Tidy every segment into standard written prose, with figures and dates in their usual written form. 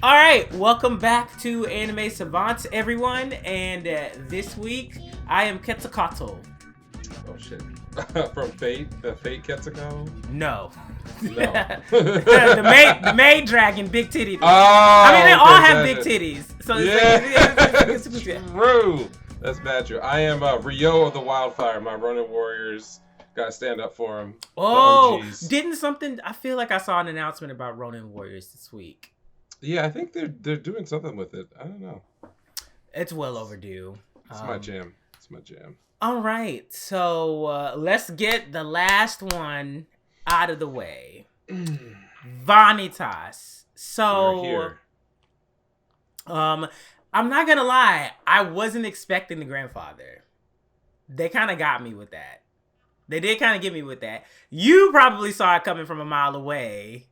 All right, welcome back to Anime Savants, everyone. And this week, I am Quetzalcoatl. Oh shit! From Fate, the Fate Quetzalcoatl? No. No. the maid dragon, big titty. Oh, I mean, they all have okay, big titties. So it's true. That's bad true. I am Rio of the Wildfire. My running warriors gotta stand up for him. Oh, didn't something? I feel like I saw an announcement about Ronin Warriors this week. Yeah, I think they're doing something with it. I don't know. It's well overdue. It's my jam. It's my jam. All right, so let's get the last one out of the way. Vanitas. So, we're here. I'm not gonna lie, I wasn't expecting the grandfather. They kind of got me with that. They did kind of get me with that. You probably saw it coming from a mile away.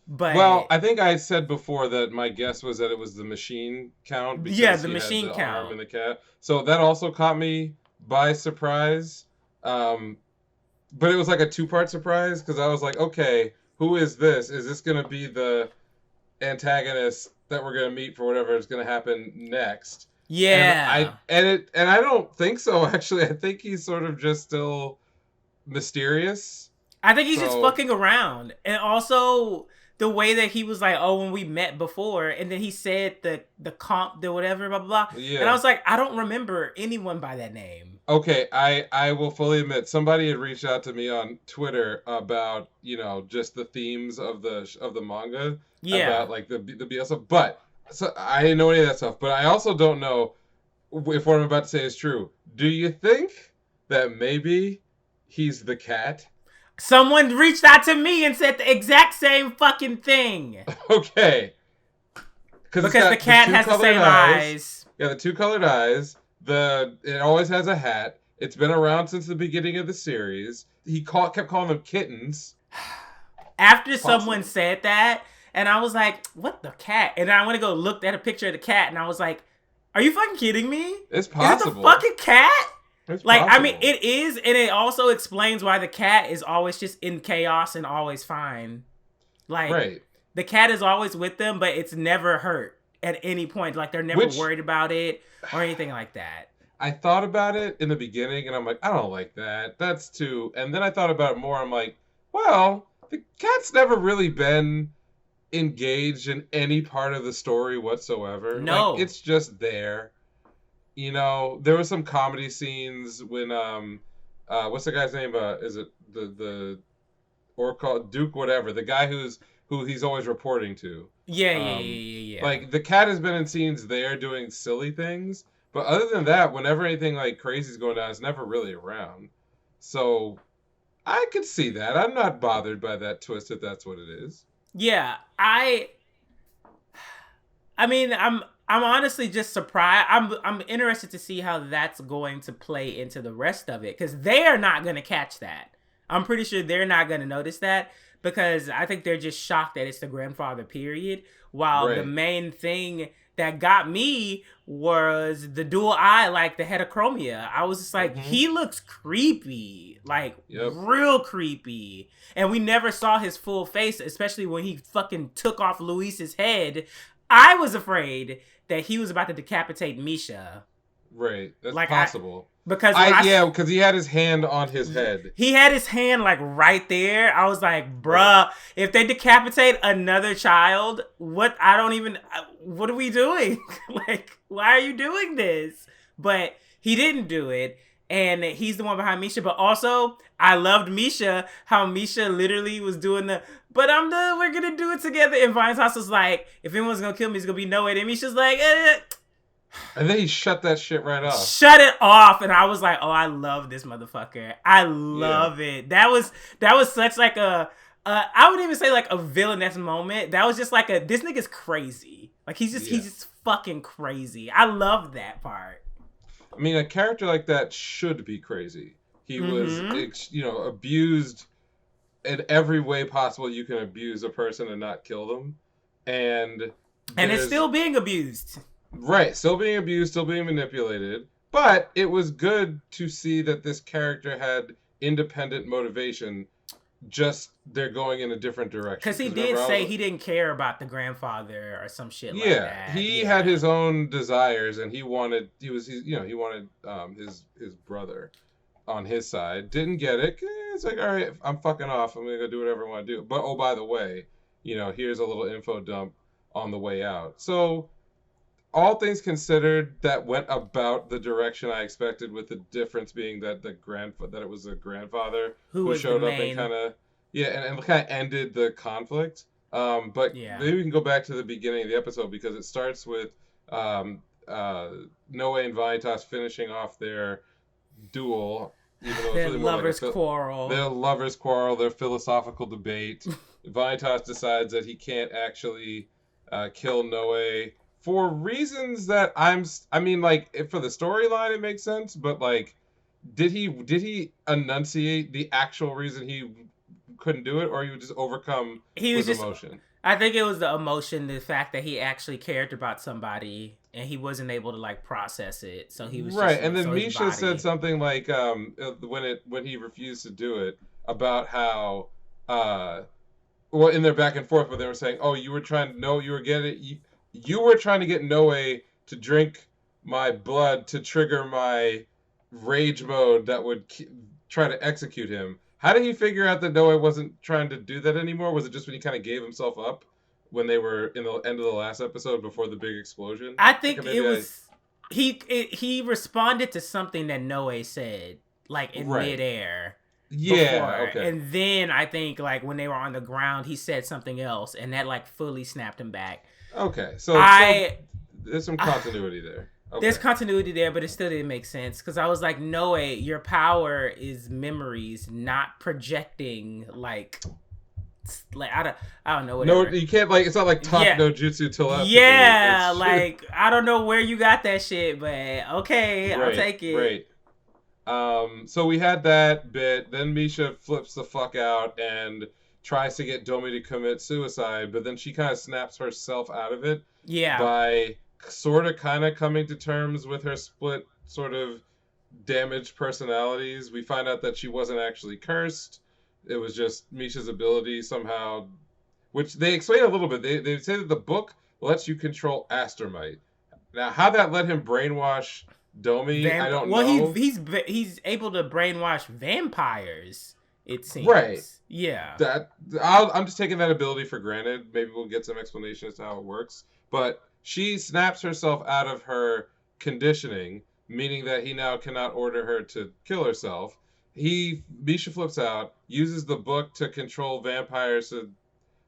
But well, I think I said before that my guess was that it was the machine count. Because yeah, the machine had the count arm and the cat. So that also caught me by surprise. But it was like a two-part surprise because I was like, okay, who is this? Is this going to be the antagonist that we're going to meet for whatever is going to happen next? Yeah. And I don't think so, actually. I think he's sort of just still mysterious. I think he's just fucking around. And also the way that he was like, oh, when we met before, and then he said the comp, the whatever, blah, blah, blah. Yeah. And I was like, I don't remember anyone by that name. Okay, I will fully admit, somebody had reached out to me on Twitter about, just the themes of the manga. Yeah. About, like, the BL stuff. But, so I didn't know any of that stuff. But I also don't know if what I'm about to say is true. Do you think that maybe he's the cat? Someone reached out to me and said the exact same fucking thing. Okay. Because the cat has the same eyes. Yeah, the two colored eyes. It always has a hat. It's been around since the beginning of the series. He kept calling them kittens. After someone said that, and I was like, what the cat? And I went to go look at a picture of the cat, and I was like, are you fucking kidding me? It's possible. Is it the fucking cat? It's like, possible. I mean, it is, and it also explains why the cat is always just in chaos and always fine. Like, right. The cat is always with them, but it's never hurt at any point. Like, they're never worried about it or anything like that. I thought about it in the beginning, and I'm like, I don't like that. That's too... And then I thought about it more. I'm like, well, the cat's never really been engaged in any part of the story whatsoever. No. Like, it's just there. There were some comedy scenes when, what's the guy's name? Is it the or called Duke, whatever, the guy who he's always reporting to. Yeah. Like, the cat has been in scenes there doing silly things, but other than that, whenever anything like crazy is going down, it's never really around. So I could see that. I'm not bothered by that twist if that's what it is. Yeah, I mean, I'm honestly just surprised. I'm interested to see how that's going to play into the rest of it, because they are not going to catch that. I'm pretty sure they're not going to notice that, because I think they're just shocked that it's the grandfather period. While the main thing that got me was the dual eye, like the heterochromia. I was just like, he looks creepy, like real creepy. And we never saw his full face, especially when he fucking took off Luis's head. I was afraid that he was about to decapitate Misha. Right, that's like possible. Because he had his hand on his head. He had his hand like right there. I was like, bruh, if they decapitate another child, what are we doing? Like, why are you doing this? But he didn't do it. And he's the one behind Misha. But also, I loved Misha, how Misha literally was doing but we're going to do it together. And Vine's house was like, if anyone's going to kill me, it's going to be no way. And Misha's like, And then he shut that shit right off. Shut it off. And I was like, oh, I love this motherfucker. I love it. That was such like I would even say like a villainous moment. That was just like this nigga's crazy. Like he's just fucking crazy. I love that part. I mean, a character like that should be crazy. He was, abused in every way possible you can abuse a person and not kill them. And it's still being abused. Right, still being abused, still being manipulated. But it was good to see that this character had independent motivation just they're going in a different direction. Because he Because did remember, say he didn't care about the grandfather or some shit like yeah, that. he had Yeah. his own desires, and he wanted he wanted his brother on his side. Didn't get it. It's like, all right, I'm fucking off. I'm gonna go do whatever I want to do. But oh, by the way, here's a little info dump on the way out. So all things considered, that went about the direction I expected, with the difference being that that it was the grandfather Who who was the showed up and main. kind of and kind of ended the conflict. But Yeah. maybe we can go back to the beginning of the episode, because it starts with um, Noe and Vanitas finishing off their duel, even though it's Their really more like lovers quarrel. their lovers quarrel, their philosophical debate. Vanitas decides that he can't actually kill Noe for reasons that I mean, like, for the storyline it makes sense, but like, did he enunciate the actual reason he couldn't do it, or he would just overcome He was with just. emotion? I think it was the emotion, the fact that he actually cared about somebody and he wasn't able to like process it. So he was Right, just and then so his Misha said body. something like when he refused to do it, about how uh well, in their back and forth, but they were saying, "Oh, you were trying to know, you were getting you were trying to get Noe to drink my blood to trigger my rage mode that would try to execute him." How did he figure out that Noe wasn't trying to do that anymore? Was it just when he kind of gave himself up when they were in the end of the last episode before the big explosion? I Like, think it maybe I was he responded to something that Noe said like in right. midair Yeah. before, Okay. and then I think like when they were on the ground, he said something else, and that like fully snapped him back. Okay. So I there's some continuity there. There's Okay. continuity there, but it still didn't make sense because I was like, Noe, your power is memories, not projecting like I don't know No, whatever. you can't, like, it's not like talk Yeah, no jutsu telepathy. yeah, It's like I don't know where you got that shit, but okay, I'll right, take it. right. So we had that bit. Then Misha flips the fuck out and tries to get Domi to commit suicide, but then she kind of snaps herself out of it Yeah, by sort of kind of coming to terms with her split, sort of damaged personalities. We find out that she wasn't actually cursed. It was just Misha's ability somehow, which they explain a little bit. They say that the book lets you control Astromite. Now, how that let him brainwash Domi, I don't Well, know. he's able to brainwash vampires. It Right. seems. Yeah. I'm just taking that ability for granted. Maybe we'll get some explanation as to how it works. But she snaps herself out of her conditioning, meaning that he now cannot order her to kill herself. Misha flips out, uses the book to control vampires to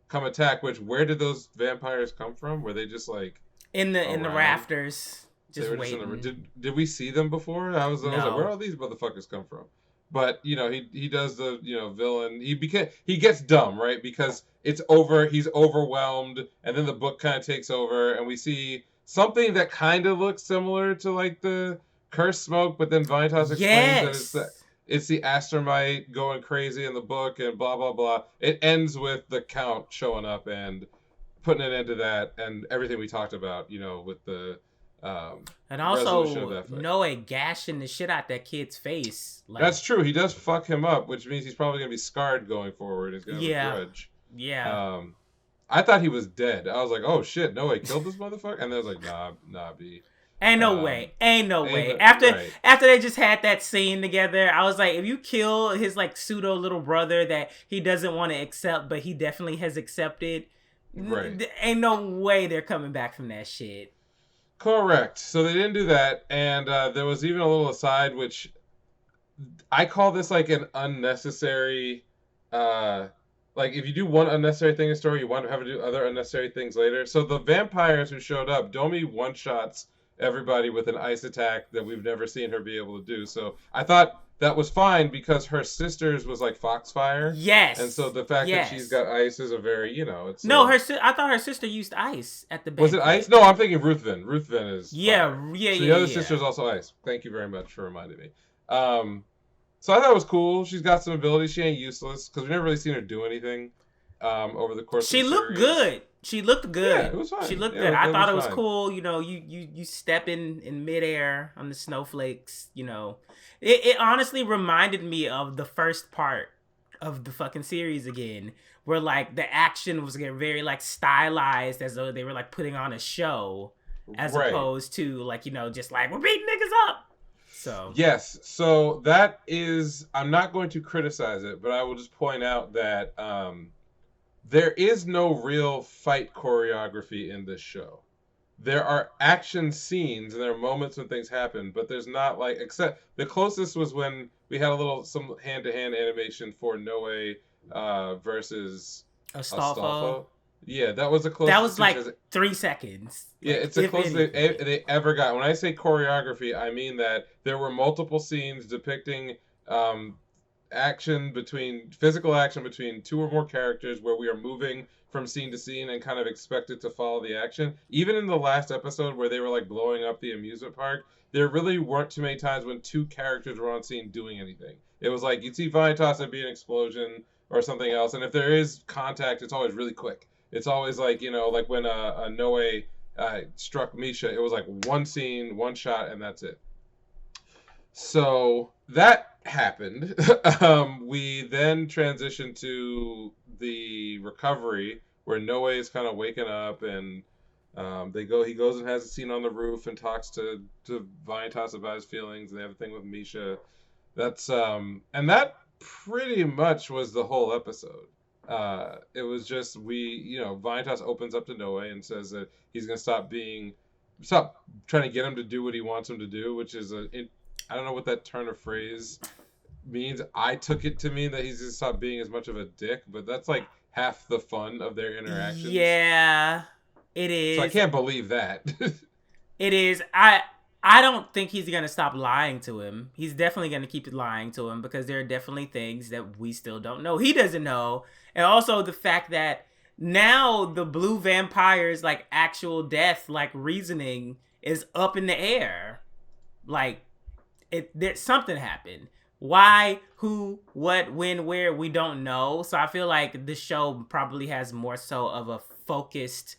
come attack. Which, where did those vampires come from? Were they just like In the around? rafters, They just were just in the. waiting. Did we see them before? I was like, where No. all these motherfuckers come from? But he does the villain. He gets dumb, right, because it's over. He's overwhelmed, and then the book kind of takes over, and we see something that kind of looks similar to like the cursed smoke, but then Vanitas explains that Yes. it's the Astromite going crazy in the book, and blah blah blah. It ends with the Count showing up and putting an end to that, and everything we talked about, with the And resolution of also, that fight. Noah gashing the shit out that kid's face. Like, That's true. He does fuck him up, which means he's probably gonna be scarred going forward. He's gonna have a yeah, grudge. yeah. Um, I thought he was dead. I was like, oh shit, no, he killed this motherfucker, and then I was like, nah, B. Ain't no way. Ain't no way. Right. After they just had that scene together, I was like, if you kill his like pseudo little brother that he doesn't want to accept, but he definitely has accepted, Right. ain't no way they're coming back from that shit. Correct. So they didn't do that, and there was even a little aside, which I call this like an unnecessary. Like, if you do one unnecessary thing in a story, you want to have to do other unnecessary things later. So the vampires who showed up, Domi one shots everybody with an ice attack that we've never seen her be able to do. So I thought that was fine because her sister's was like Foxfire. Yes. And so the fact that she's got ice is a very, it's no. I thought her sister used ice at the banquet. Was it ice? No, I'm thinking Ruthven. Ruthven is yeah, fire. yeah, so yeah. the other yeah. sister's also ice. Thank you very much for reminding me. So I thought it was cool. She's got some abilities. She ain't useless because we've never really seen her do anything over the course of the series. She looked good. She looked good. Yeah, it was fine. She looked Yeah, good. I thought it was fine. cool. You step in midair on the snowflakes. It honestly reminded me of the first part of the fucking series again, where like the action was getting very like stylized as though they were like putting on a show, as Right. opposed to like, you know, just like we're beating niggas up. So Yes. So that is, I'm not going to criticize it, but I will just point out that there is no real fight choreography in this show. There are action scenes and there are moments when things happen, but there's not like, except the closest was when we had some hand to hand animation for Noe versus Astolfo, Astolfo. Yeah, that was the that closest was to like 3 seconds. yeah, Like it's the if closest anything. they ever got. When I say choreography, I mean that there were multiple scenes depicting um, physical action between two or more characters where we are moving from scene to scene and kind of expected to follow the action. Even in the last episode where they were like blowing up the amusement park, there really weren't too many times when two characters were on scene doing anything. It was like you'd see Vanitas, there'd be an explosion or something else, and if there is contact, it's always really quick. It's always like, you know, like when a Noe struck Misha, it was like one scene, one shot, and that's it. So that happened. We then transitioned to the recovery where Noe is kind of waking up and he goes and has a scene on the roof and talks to Vanitas about his feelings. They have a thing with Misha. That's and that pretty much was the whole episode. It was just Vanitas opens up to Noe and says that he's gonna stop trying to get him to do what he wants him to do, which is I don't know what that turn of phrase means. I took it to mean that he's gonna stop being as much of a dick, but that's like half the fun of their interactions. Yeah, it So I is. can't believe that. It is. I don't think he's gonna stop lying to him. He's definitely gonna keep lying to him because there are definitely things that we still don't know. He doesn't know, and also the fact that now the blue vampire's like actual death, like reasoning, is up in the air. Like there's something happened. Why, who, what, when, where, we don't know. So I feel like the show probably has more so of a focused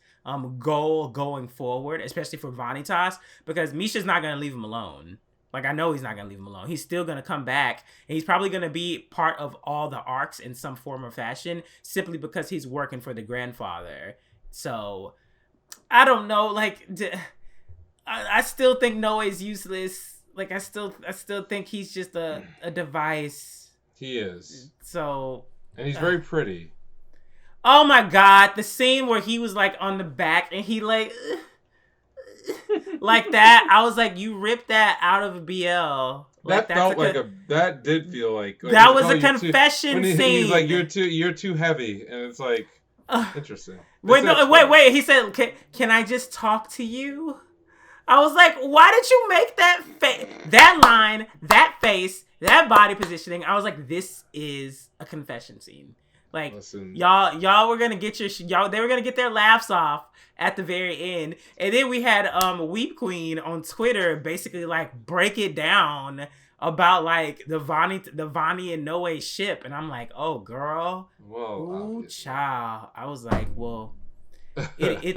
goal going forward, especially for Vanitas, because Misha's not gonna leave him alone. Like, I know he's not gonna leave him alone. He's still gonna come back, and he's probably gonna be part of all the arcs in some form or fashion, simply because he's working for the grandfather. So I don't know. Like, I still think Noah's useless. Like, I still think he's just a device. He is. So, and he's very pretty. Oh my god, the scene where he was like on the back and he like like that. I was like, you ripped that out of a BL. Like, that felt like that did feel like that was a confession scene. He's like, you're too heavy, and it's like interesting. Wait. He said, can I just talk to you? I was like, why did you make that line, that face, that body positioning? I was like, this is a confession scene. Like, listen, y'all were gonna get they were gonna get their laughs off at the very end, and then we had Weep Queen on Twitter basically like break it down about like the Vani and Noe ship, and I'm like, oh girl, ooh child. I was like, well, it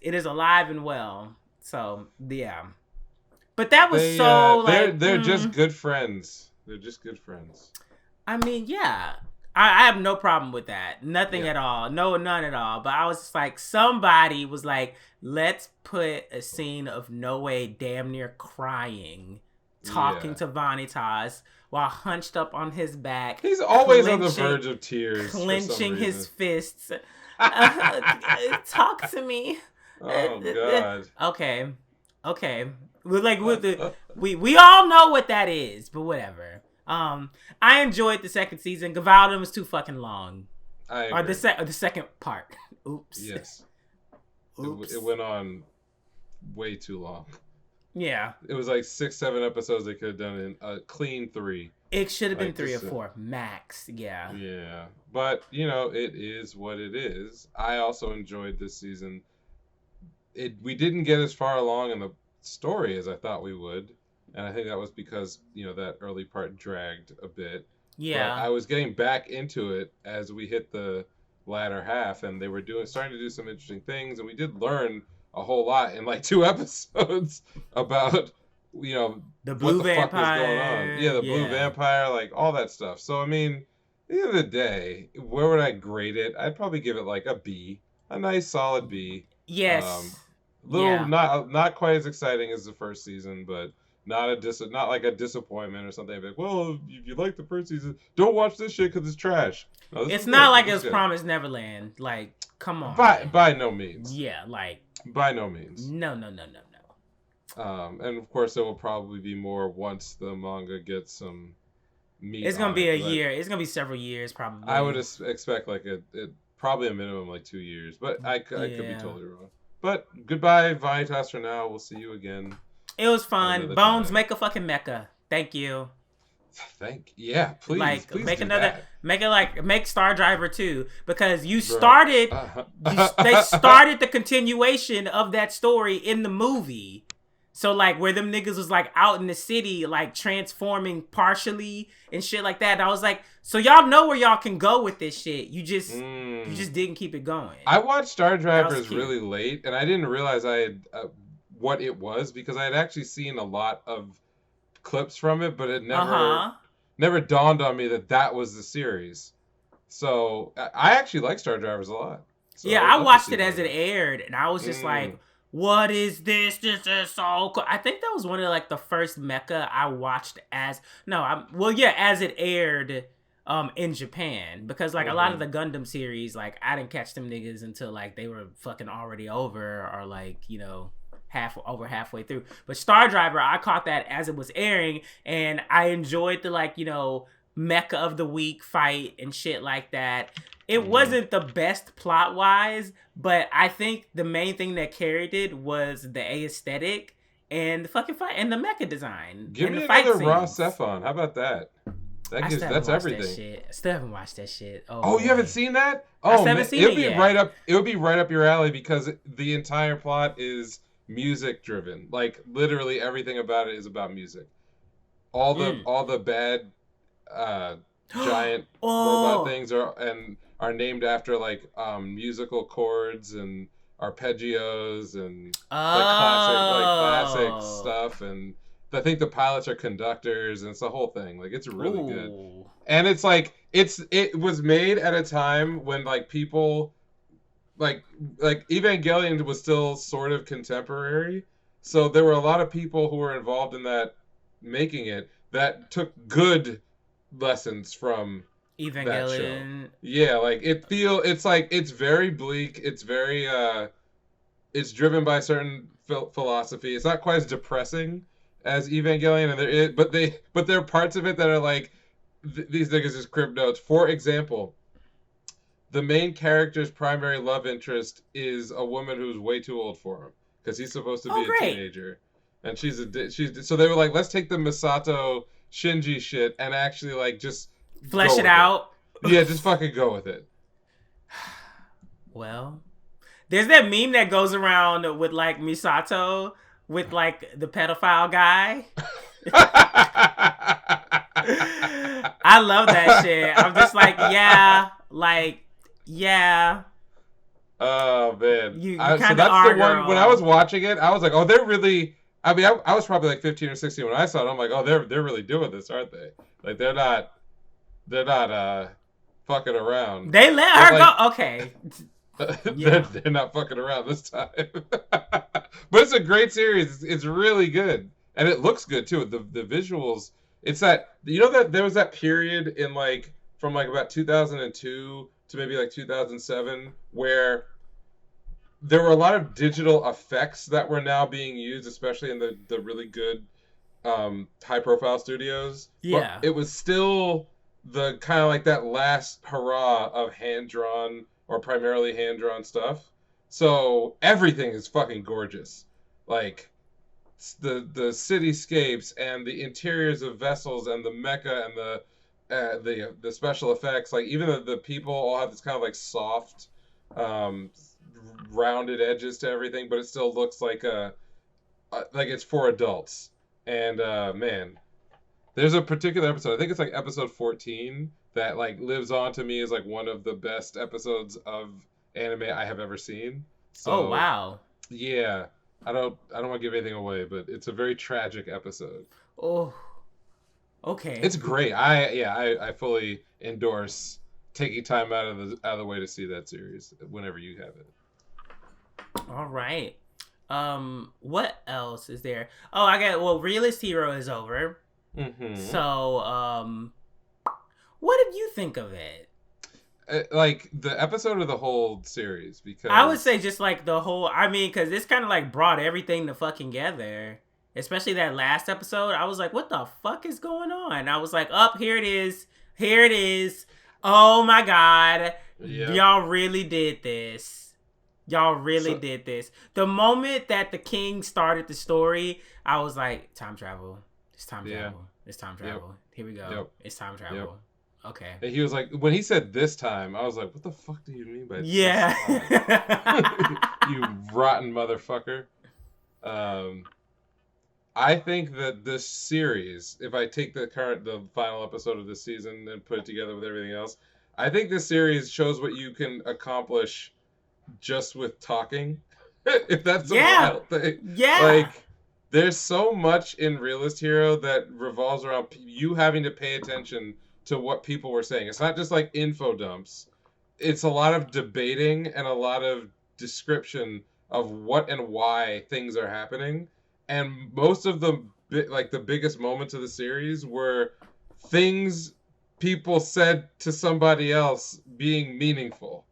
is alive and well. So yeah, but that was they're just good friends. They're just good friends. I mean, yeah. I have no problem with that. Nothing at all. No, none at all. But I was just like, somebody was like, let's put a scene of Noe damn near crying, talking to Vanitas while hunched up on his back. He's always on the verge of tears. Clenching his fists. Talk to me. Oh, God. Okay. We all know what that is, but whatever. I enjoyed the second season. Gavaldon was too fucking long. I agree. Or the second part. Oops. Yes. Oops. It went on way too long. Yeah. It was like 6-7 episodes they could have done in a clean 3. It should have been 3 or 4 max. Yeah. Yeah. But, it is what it is. I also enjoyed this season. We didn't get as far along in the story as I thought we would. And I think that was because, that early part dragged a bit. Yeah. But I was getting back into it as we hit the latter half, and they were starting to do some interesting things, and we did learn a whole lot in like 2 episodes about, the blue vampire. Fuck was going on. Yeah, the blue vampire, like all that stuff. So, I mean, the end of the day, where would I grade it? I'd probably give it like a B, a nice solid B. Um, Yes. little Yeah. not quite as exciting as the first season, but not like a disappointment or something. Like, well, if you like the first season, don't watch this shit because it's trash. No, this was It's not good. This like it was was good. Promised Neverland. Like, come on, man. By no means. Yeah, like, By no means. no, no, no, no, no. And of course, there will probably be more once the manga gets some meat It's gonna on be it. a Because year. It's gonna be several years, I would probably. expect like probably a minimum like 2 years, but I could be Yeah. totally wrong. But goodbye, Vanitas, for now. We'll see you again It was at fun. another Bones, time. make a fucking mecha. Thank you. Like, Please make do another, that, make Star Driver 2 because bro. they started the continuation of that story in the movie. So like where them niggas was like out in the city like transforming partially and shit like that. And I was like, so y'all know where y'all can go with this shit. You just didn't keep it going. I watched Star That was Drivers cute. really late, and I didn't realize I had what it was because I had actually seen a lot of clips from it, but it Uh-huh. never dawned on me that that was the series. So I actually like Star Drivers a lot. So Yeah, I would I love to watched see it more as of it that. aired, and I was just Mm, like, "What is this? This is so cool." I think that was one of like the first mecha I watched as no, I'm well, yeah, as it aired, in Japan because like a lot of hmm the Gundam series, like I didn't catch them niggas until like they were fucking already over or like halfway through. But Star Driver, I caught that as it was airing, and I enjoyed the like mecha of the week fight and shit like that. It hmm wasn't the best plot wise, but I think the main thing that carried it was the aesthetic and the fucking fight and the mecha design Give and the me fight another Raw scenes. Cephon. How about that? I still haven't That's watched that everything. shit. I still haven't watched that shit. Oh Oh, you haven't boy. seen that? I Oh still haven't man, seen it yet. it would be right up your alley because the entire plot is music driven. Like literally everything about it is about music. Mm. All the bad giant robot Oh. things are named after like musical chords and arpeggios and like classic Oh. stuff, and I think the pilots are conductors, and it's the whole thing. Like it's really good. Ooh. And it's like it was made at a time when like people like Evangelion was still sort of contemporary. So there were a lot of people who were involved in that making it that took good lessons from that show. Evangelion. Yeah, like it's like it's very bleak. It's very it's driven by a certain philosophy. It's not quite as depressing as Evangelion, and but there are parts of it that are like these niggas is crib notes. For example, the main character's primary love interest is a woman who's way too old for him because he's supposed to Oh be a great. teenager, and she's so they were like, let's take the Misato Shinji shit and actually like just Flesh go it with it. out. Yeah, just fucking go with it. Well, there's that meme that goes around with like Misato with like the pedophile guy. I love that shit. I'm just like, yeah, Oh man, you so kind of that's the are, one. When I was girl. watching it, I was like, oh, they're really. I mean, I was probably like 15 or 16 when I saw it. I'm like, oh, they're really doing this, aren't they? Like they're not fucking around. They let But her like go. Okay, yeah. they're not fucking around this time. But it's a great series. It's really good, and it looks good too. The visuals. It's that that there was that period in like from like about 2002 to maybe like 2007 where there were a lot of digital effects that were now being used, especially in the really good high profile studios. But Yeah. it was still the kind of like that last hurrah of hand drawn or primarily hand drawn stuff. So everything is fucking gorgeous. Like the cityscapes and the interiors of vessels and the mecha and the special effects. Like even the people all have this kind of like soft um, rounded edges to everything, but it still looks like it's for adults. And man, there's a particular episode. I think it's like episode 14 that like lives on to me as like one of the best episodes of anime I have ever seen. Oh So wow. yeah, I don't want to give anything away, but it's a very tragic episode. Oh Okay. It's great. I fully endorse taking time out of the way to see that series whenever you have it. All right. What else is there? Oh, I got Realist Hero is over. Mm-hmm. So, what did you think of it? Like the episode of the whole series I would say because just like the whole. I mean, because this kind of like brought everything to fucking together. Especially that last episode. I was like, what the fuck is going on? I was like, up, here it is. Here it is. Oh my god. yep. Y'all really did this. Y'all really So did this. The moment that the king started the story, I was like, time travel. It's time yeah. travel. It's time Yep. travel. Here we go. Yep. It's time Yep. travel. Okay. And he was like, when he said this time, I was like, what the fuck do you mean by this Yeah. time? You rotten motherfucker. Um, I think that this series, if I take the final episode of this season and put it together with everything else, I think this series shows what you can accomplish just with talking. If that's a Yeah. wild thing. Yeah. Like, there's so much in Realist Hero that revolves around you having to pay attention to what people were saying. It's not just like info dumps. It's a lot of debating and a lot of description of what and why things are happening. And most of the like the biggest moments of the series were things people said to somebody else being meaningful.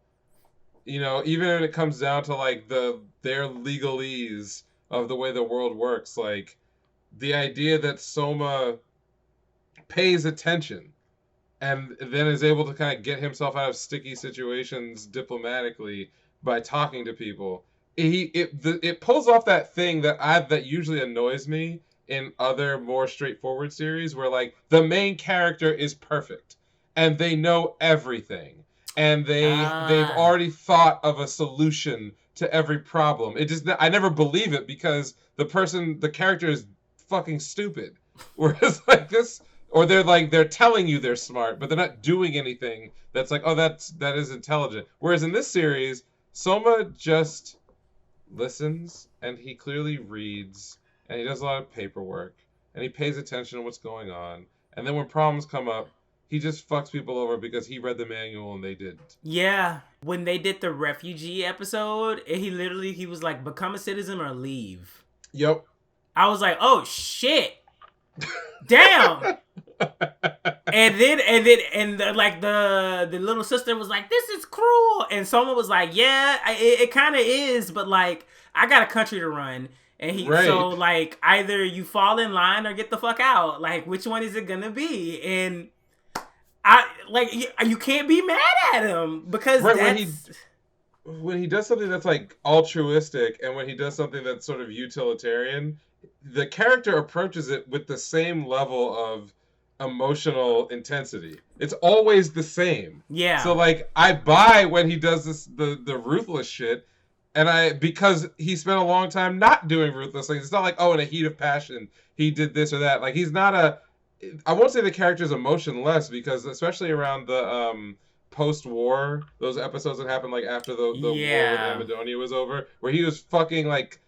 You know, even when it comes down to like their legalese of the way the world works, like the idea that Soma pays attention and then is able to kind of get himself out of sticky situations diplomatically by talking to people. It pulls off that thing that usually annoys me in other more straightforward series where like the main character is perfect and they know everything and they've Ah. already thought of a solution to every problem. It just I never believe it because the character is fucking stupid. Whereas like this or they're telling you they're smart, but they're not doing anything that's like, oh, that is intelligent. Whereas in this series, Soma just listens and he clearly reads and he does a lot of paperwork and he pays attention to what's going on. And then when problems come up, he just fucks people over because he read the manual and they didn't. Yeah. When they did the refugee episode, he was like, become a citizen or leave. Yep. I was like, oh shit. Damn. Like the little sister was like, this is cruel. And someone was like, yeah, it kind of is, but like, I got a country to run. And so Right. like, either you fall in line or get the fuck out. Like, which one is it gonna be? And I like you can't be mad at him because Right that's when he does something that's like altruistic and when he does something that's sort of utilitarian, the character approaches it with the same level of emotional intensity. It's always the same. yeah, So like I buy when he does the ruthless shit and I because he spent a long time not doing ruthless things. It's not like, oh, in a heat of passion he did this or that. Like he's not a I won't say the character's emotionless because especially around the post-war, those episodes that happened like after the war with yeah, Amadonia was over, where he was fucking like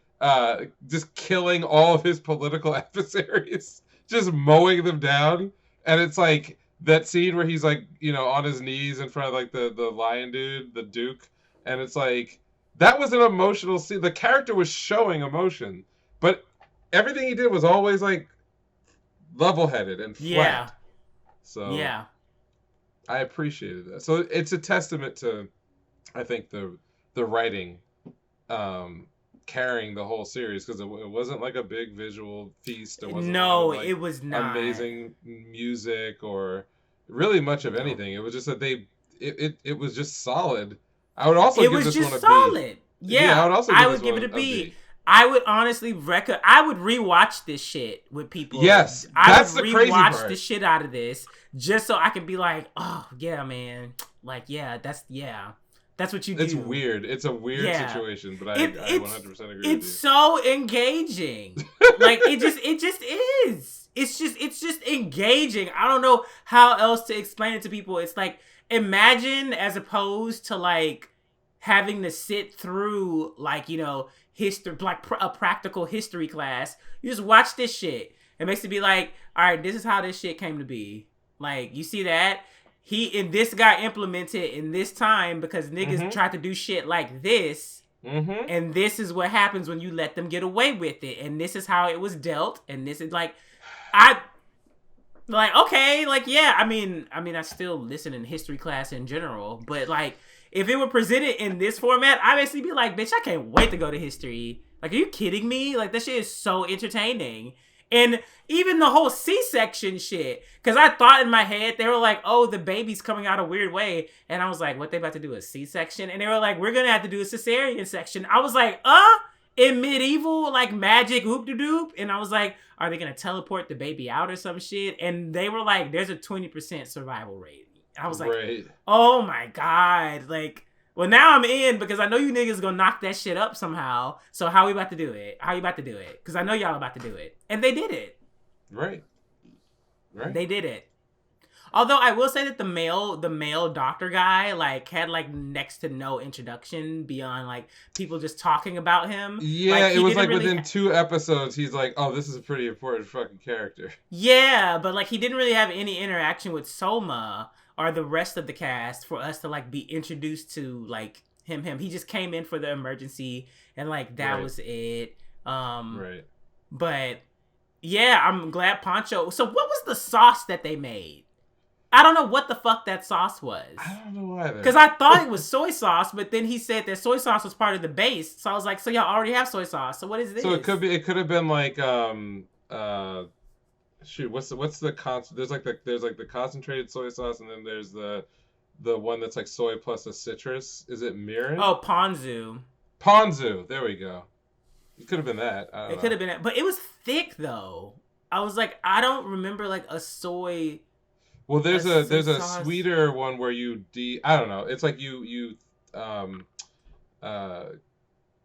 just killing all of his political adversaries, just mowing them down. And it's like that scene where he's like, you know, on his knees in front of like the lion dude, the Duke, and it's like that was an emotional scene. The character was showing emotion, but everything he did was always like level-headed and yeah, flat. So yeah. I appreciated that. So it's a testament to, I think the writing, carrying the whole series because it wasn't like a big visual feast. It wasn't a lot of No, like it was not. amazing music or really much of No, anything. It was just that it was just solid. I would also it give was this one just a B. solid. Yeah, I Yeah, would also I give this would give it one a a B. B. I would honestly I would rewatch this shit with people. Yes, I would that's the crazy rewatch the part. shit out of this just so I could be like, oh yeah, man. Like that's what you It's do. weird. It's a weird Yeah. situation, but It I it's 100% agree with it's you. so engaging. Like it just is. It's just engaging. I don't know how else to explain it to people. It's like imagine as opposed to like having to sit through like, history like a practical history class. You just watch this shit. and basically be like, all right, this is how this shit came to be. Like, you see that? This got implemented in this time because niggas tried to do shit like this. And this is what happens when you let them get away with it. And this is how it was dealt. And this is like, okay, like, yeah, I mean, I still listen in history class in general, but like, if it were presented in this format, I'd basically be like, bitch, I can't wait to go to history. Like, are you kidding me? Like, that shit is so entertaining. And even the whole C-section shit, because I thought in my head, they were like, oh, the baby's coming out a weird way. And I was like, what, they about to do a C-section? And they were like, we're going to have to do a cesarean section. I was like, in medieval, like, magic whoop-de-doop? And I was like, are they going to teleport the baby out or some shit? And they were like, there's a 20% survival rate. I was like, oh my God. Like, well, now I'm in because I know you niggas gonna knock that shit up somehow. So how we about to do it? How you about to do it? Because I know y'all about to do it. And they did it. Right. They did it. Although I will say that the male doctor guy, like, had, like, next to no introduction beyond, like, people just talking about him. Yeah, like, it was like within 2 episodes, he's like, oh, this is a pretty important fucking character. Yeah, but, like, he didn't really have any interaction with Soma or the rest of the cast for us to, like, be introduced to, like, him. He just came in for the emergency, and, like, that was it. Right. But, yeah, I'm glad Poncho... So what was the sauce that they made? I don't know what the fuck that sauce was. I don't know either. Because I thought it was soy sauce, but then he said that soy sauce was part of the base. So I was like, so y'all already have soy sauce. So what is this? So it could have been like what's the there's the concentrated soy sauce, and then there's the one that's like soy plus a citrus. Is it mirin? Oh, ponzu. Ponzu. There we go. It could have been that. It could have been that, but it was thick though. I was like, I don't remember like a soy. Well, there's a sweeter one where I don't know. It's like you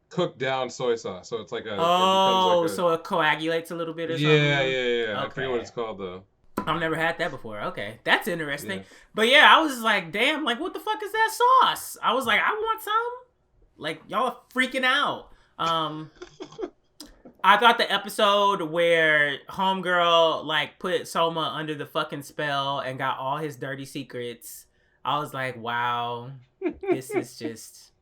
cook down soy sauce, so it's like so it coagulates a little bit or something. Yeah. Okay. I forget what it's called though. I've never had that before. Okay, that's interesting. Yeah. But yeah, I was like, damn, like what the fuck is that sauce? I was like, I want some. Like y'all are freaking out. I thought the episode where homegirl like put Soma under the fucking spell and got all his dirty secrets. I was like, wow, this is just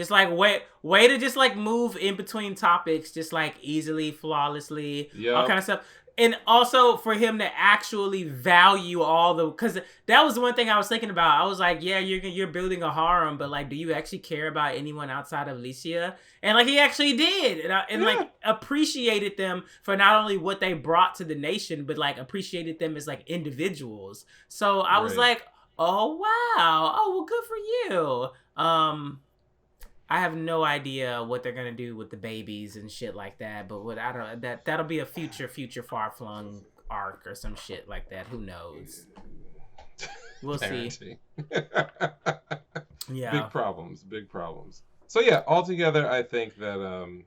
like way to just like move in between topics, just like easily, flawlessly, all kind of stuff. And also for him to actually value because that was the one thing I was thinking about. I was like, yeah, you're building a harem, but like, do you actually care about anyone outside of Licia? And like, he actually did, and like appreciated them for not only what they brought to the nation, but like appreciated them as like individuals. So I was like, oh wow, oh well, good for you. I have no idea what they're gonna do with the babies and shit like that, but that'll be a future far flung arc or some shit like that. Who knows? We'll see. Yeah. Big problems. So yeah, altogether, I think that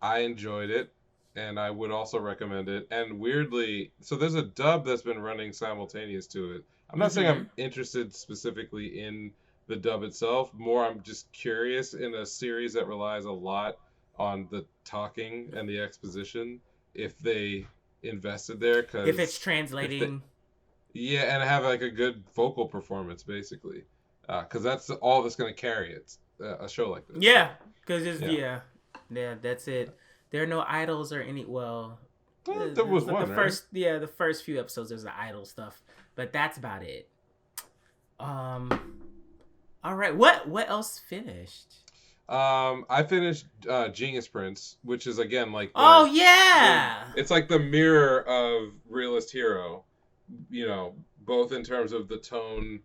I enjoyed it, and I would also recommend it. And weirdly, so there's a dub that's been running simultaneous to it. I'm not saying I'm interested specifically in the dub itself. More, I'm just curious in a series that relies a lot on the talking and the exposition, if they invested there, cause if it's translating. And have like a good vocal performance, basically, because that's all that's going to carry it. A show like this. Yeah, because that's it. There are no idols or any. Well, there was one. The first few episodes there's the idol stuff, but that's about it. All right, what else finished? I finished Genius Prince, which is again like it's like the mirror of Realist Hero, both in terms of the tone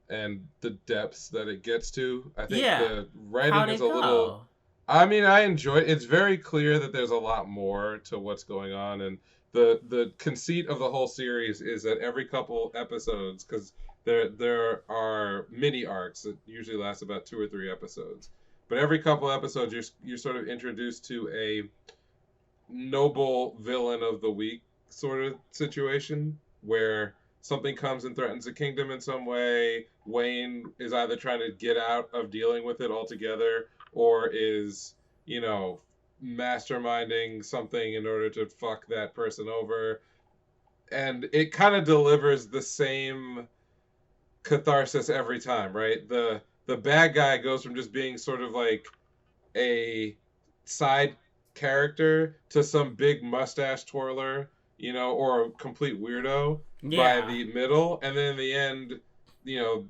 and the depths that it gets to. I think the writing is a little. I mean, I enjoy it. It's very clear that there's a lot more to what's going on, and the conceit of the whole series is that every couple episodes, because there are mini arcs that usually last about 2 or 3 episodes, but every couple episodes you're sort of introduced to a noble villain of the week sort of situation where something comes and threatens the kingdom in some way. Wayne is either trying to get out of dealing with it altogether, or is masterminding something in order to fuck that person over, and it kind of delivers the same catharsis every time, right? The bad guy goes from just being sort of like a side character to some big mustache twirler, or a complete weirdo by Yeah. the middle, and then in the end,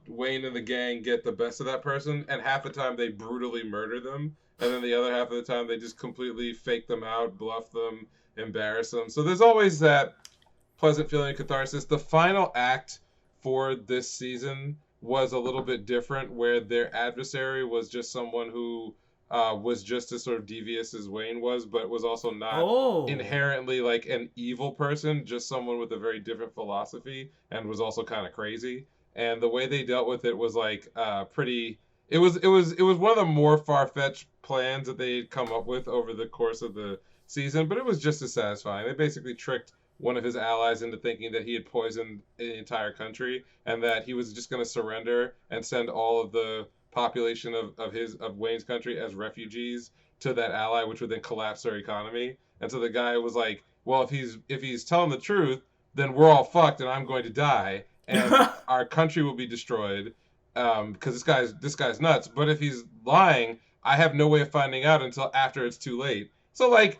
Wayne and the gang get the best of that person, and half the time they brutally murder them, and then the other half of the time they just completely fake them out, bluff them, embarrass them. So there's always that pleasant feeling of catharsis. The final act for this season was a little bit different, where their adversary was just someone who was just as sort of devious as Wayne was, but was also not Oh. inherently like an evil person, just someone with a very different philosophy and was also kind of crazy. And the way they dealt with it was like pretty. It was one of the more far fetched plans that they had come up with over the course of the season, but it was just as satisfying. They basically tricked one of his allies into thinking that he had poisoned the entire country and that he was just going to surrender and send all of the population of Wayne's country as refugees to that ally, which would then collapse their economy. And so the guy was like, "Well, if he's telling the truth, then we're all fucked, and I'm going to die, and our country will be destroyed, because this guy's nuts. But if he's lying, I have no way of finding out until after it's too late." So like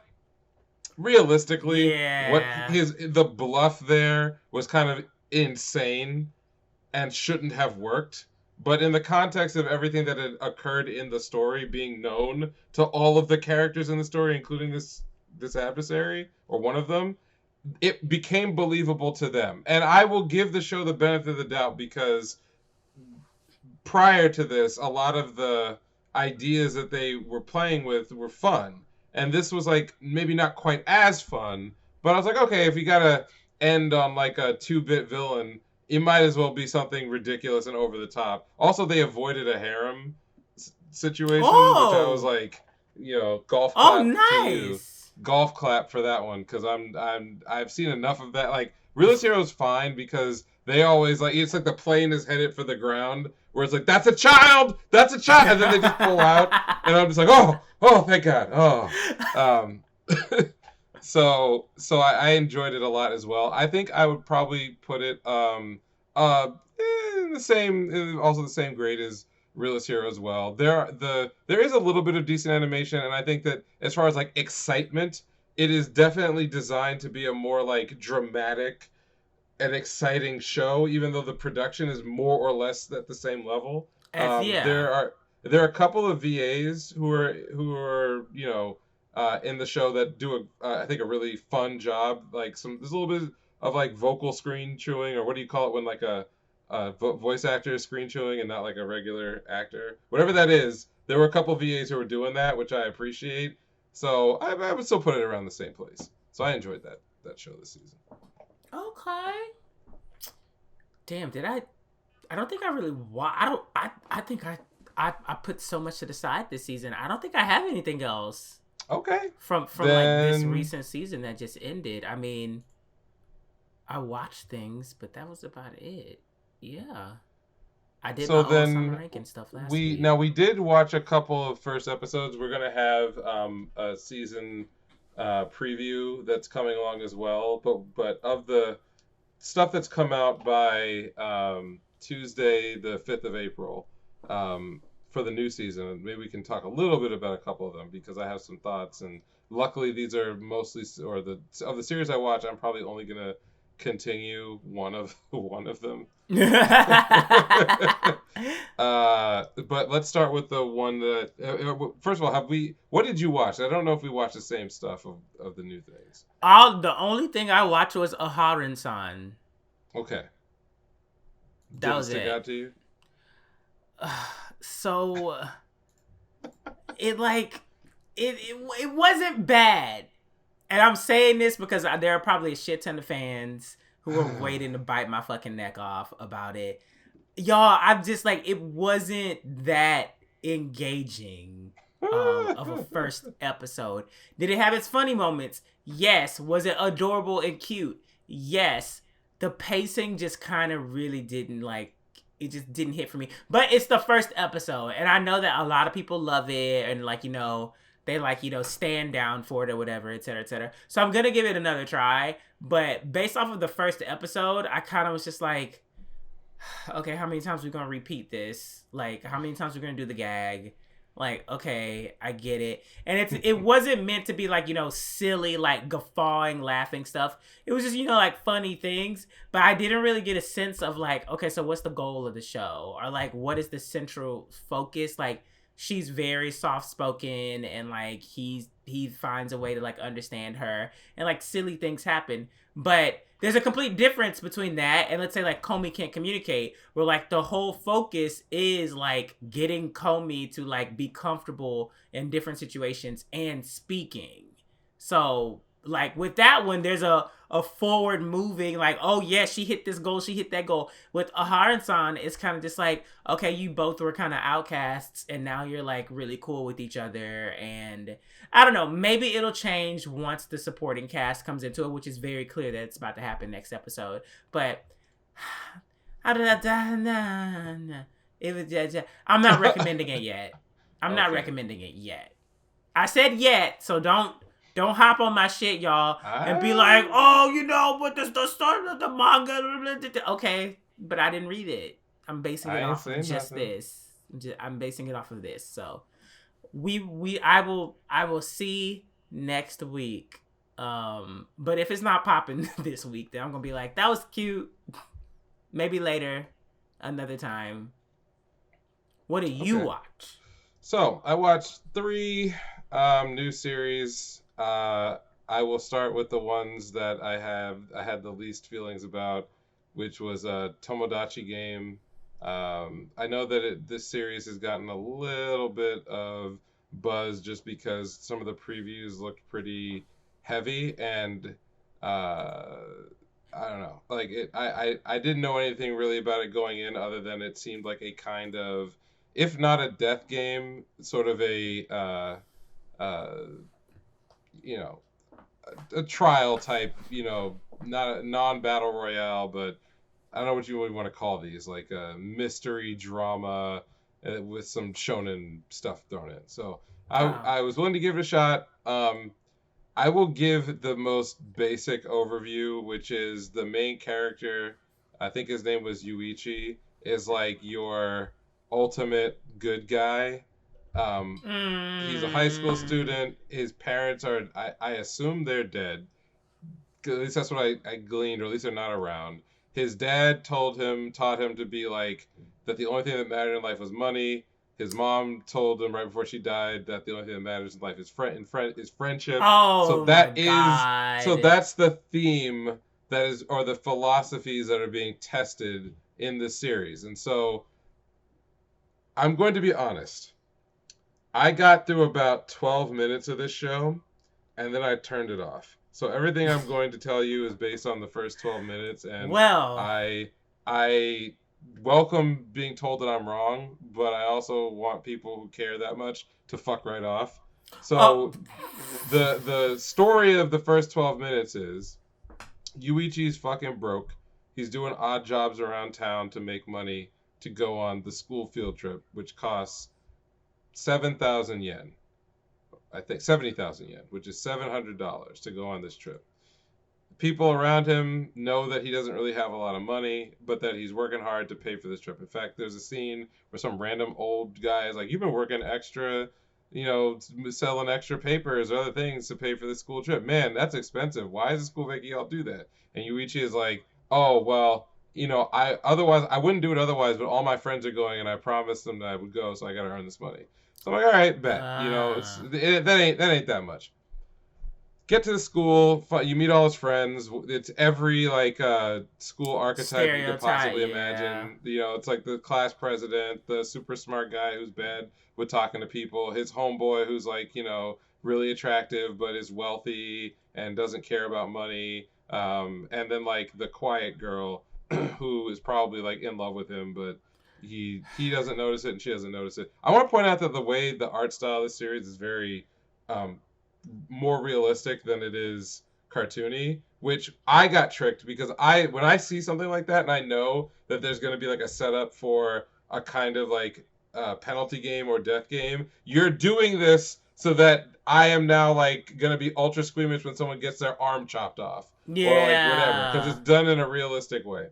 realistically, what Yeah. the bluff there was kind of insane and shouldn't have worked. But in the context of everything that had occurred in the story being known to all of the characters in the story, including this adversary or one of them, it became believable to them. And I will give the show the benefit of the doubt because prior to this, a lot of the ideas that they were playing with were fun. And this was like maybe not quite as fun, but I was like, okay, if you gotta end on like a 2-bit villain, it might as well be something ridiculous and over the top. Also, they avoided a harem situation, which I was Oh. like, golf Oh, clap to you, nice. golf clap for that one because I've seen enough of that. Like, Realist Hero's fine because they always like it's like the plane is headed for the ground where it's like that's a child, and then they just pull out, and I'm just like, oh, thank God, um, so I enjoyed it a lot as well. I think I would probably put it in the same, also the same grade as Realist Hero as well. There is a little bit of decent animation, and I think that as far as like excitement, it is definitely designed to be a more like dramatic an exciting show, even though the production is more or less at the same level. As yeah. There are a couple of VAs who are in the show that do I think a really fun job. Like there's a little bit of like vocal screen chewing, or what do you call it when like a voice actor is screen chewing and not like a regular actor, whatever that is. There were a couple of VAs who were doing that, which I appreciate. So I would still put it around the same place. So I enjoyed that show this season. Okay. Damn, did I? I don't think I really. I don't. I think I put so much to the side this season. I don't think I have anything else Okay, from like this then recent season that just ended. I mean, I watched things, but that was about it. Yeah, I did so my all summer then ranking stuff last we week. now we did watch a couple of first episodes. We're gonna have a season preview that's coming along as well. But of the stuff that's come out by Tuesday, the 5th of April, for the new season, maybe we can talk a little bit about a couple of them because I have some thoughts. And luckily, these are mostly, or the of the series I watch, I'm probably only gonna continue one of one of them. But let's start with the one that. First of all, have we? What did you watch? I don't know if we watched the same stuff of the new things. All the only thing I watched was Aharon-san. Okay, That did it was stick it. out to you? So it like it wasn't bad, and I'm saying this because there are probably a shit ton of fans who are waiting to bite my fucking neck off about it. Y'all, I'm just like it wasn't that engaging of a first episode. Did it have its funny moments? Yes. Was it adorable and cute? Yes. The pacing just kind of really didn't like it just didn't hit for me. But it's the first episode, and I know that a lot of people love it, and like they like, you know, stand down for it or whatever, et cetera, et cetera. So I'm gonna give it another try. But based off of the first episode, I kind of was just like, okay, how many times are we gonna repeat this? Like, how many times are we gonna do the gag? Like, okay, I get it. And it wasn't meant to be like, you know, silly, like guffawing, laughing stuff. It was just, you know, like funny things. But I didn't really get a sense of like, okay, so what's the goal of the show? Or like, what is the central focus? Like, she's very soft spoken and like he finds a way to like understand her and like silly things happen. But there's a complete difference between that and let's say like Comey can't communicate, where like the whole focus is like getting Comey to like be comfortable in different situations and speaking. So like with that one, there's a forward moving like, oh yeah, she hit this goal, she hit that goal. With Ahar and San, it's kind of just like, okay, you both were kind of outcasts and now you're like really cool with each other. And I don't know, maybe it'll change once the supporting cast comes into it, which is very clear that it's about to happen next episode. But it was, I'm not recommending it yet. I'm not recommending it yet. I said yet, so don't hop on my shit, y'all, and be like, oh, you know, but this the start of the manga. Okay, but I didn't read it. I'm basing it off of just this. I'm basing it off of this. So I will see next week. But if it's not popping this week, then I'm gonna be like, that was cute. Maybe later, another time. What do you watch? So I watched 3 new series. I will start with the ones that I had the least feelings about, which was a Tomodachi Game. I know that this series has gotten a little bit of buzz just because some of the previews looked pretty heavy, and I don't know, like I didn't know anything really about it going in, other than it seemed like a kind of, if not a death game, sort of a you know, a trial type, you know, not a non-battle royale, but I don't know what you would want to call these, like a mystery drama with some shonen stuff thrown in. So I was willing to give it a shot. I will give the most basic overview, which is the main character, I think his name was Yuichi, is like your ultimate good guy. He's a high school student. His parents are, I assume they're dead. At least that's what I gleaned, or at least they're not around. His dad taught him to be like, that the only thing that mattered in life was money. His mom told him right before she died that the only thing that matters in life is friendship. Oh, so that's the theme that is, or the philosophies that are being tested in this series. And so I'm going to be honest. I got through about 12 minutes of this show, and then I turned it off. So everything I'm going to tell you is based on the first 12 minutes, and I welcome being told that I'm wrong, but I also want people who care that much to fuck right off. So the story of the first 12 minutes is Yuichi's fucking broke. He's doing odd jobs around town to make money to go on the school field trip, which costs 7,000 yen. I think 70,000 yen, which is $700 to go on this trip. People around him know that he doesn't really have a lot of money, but that he's working hard to pay for this trip. In fact, there's a scene where some random old guy is like, you've been working extra, you know, selling extra papers or other things to pay for this school trip. Man, that's expensive. Why is the school making y'all do that? And Yuichi is like, oh, well, you know, I wouldn't do it otherwise, but all my friends are going and I promised them that I would go, so I got to earn this money. So I'm like, all right, bet. You know, that ain't that much. Get to the school, you meet all his friends. It's every like school archetype you could possibly imagine. You know, it's like the class president, the super smart guy who's bad with talking to people, his homeboy who's like, you know, really attractive but is wealthy and doesn't care about money, and then like the quiet girl who is probably like in love with him, but he doesn't notice it and she doesn't notice it. I want to point out that the way the art style of this series is very more realistic than it is cartoony, which I got tricked because when I see something like that and I know that there's going to be like a setup for a kind of like penalty game or death game, you're doing this so that I am now like gonna be ultra squeamish when someone gets their arm chopped off or like whatever, because it's Yeah. done in a realistic way.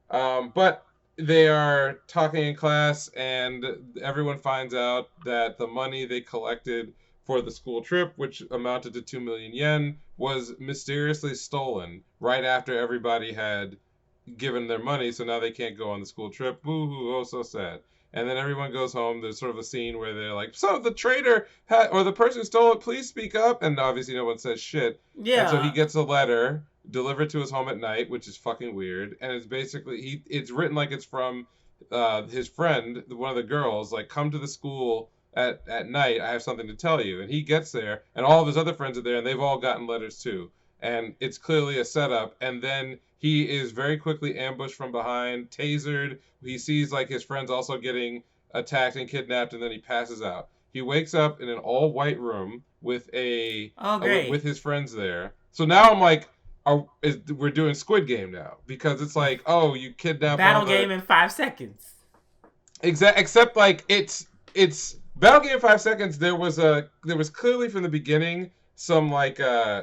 But they are talking in class, and everyone finds out that the money they collected for the school trip, which amounted to 2 million yen, was mysteriously stolen right after everybody had given their money, so now they can't go on the school trip. Boo hoo, oh, so sad. And then everyone goes home. There's sort of a scene where they're like, so the traitor or the person who stole it, please speak up. And obviously, no one says shit. And so he Yeah. gets a letter delivered to his home at night, which is fucking weird. And it's basically, it's written like it's from his friend, one of the girls, like, come to the school at night. I have something to tell you. And he gets there, and all of his other friends are there, and they've all gotten letters too. And it's clearly a setup. And then he is very quickly ambushed from behind, tasered. He sees like his friends also getting attacked and kidnapped, and then he passes out. He wakes up in an all white room with Oh, with great. his friends there. So now I'm like, we're doing Squid Game now, because it's like, oh, you kidnap one Battle of the game in 5 seconds. except like it's Battle Game 5 seconds. There was clearly from the beginning some like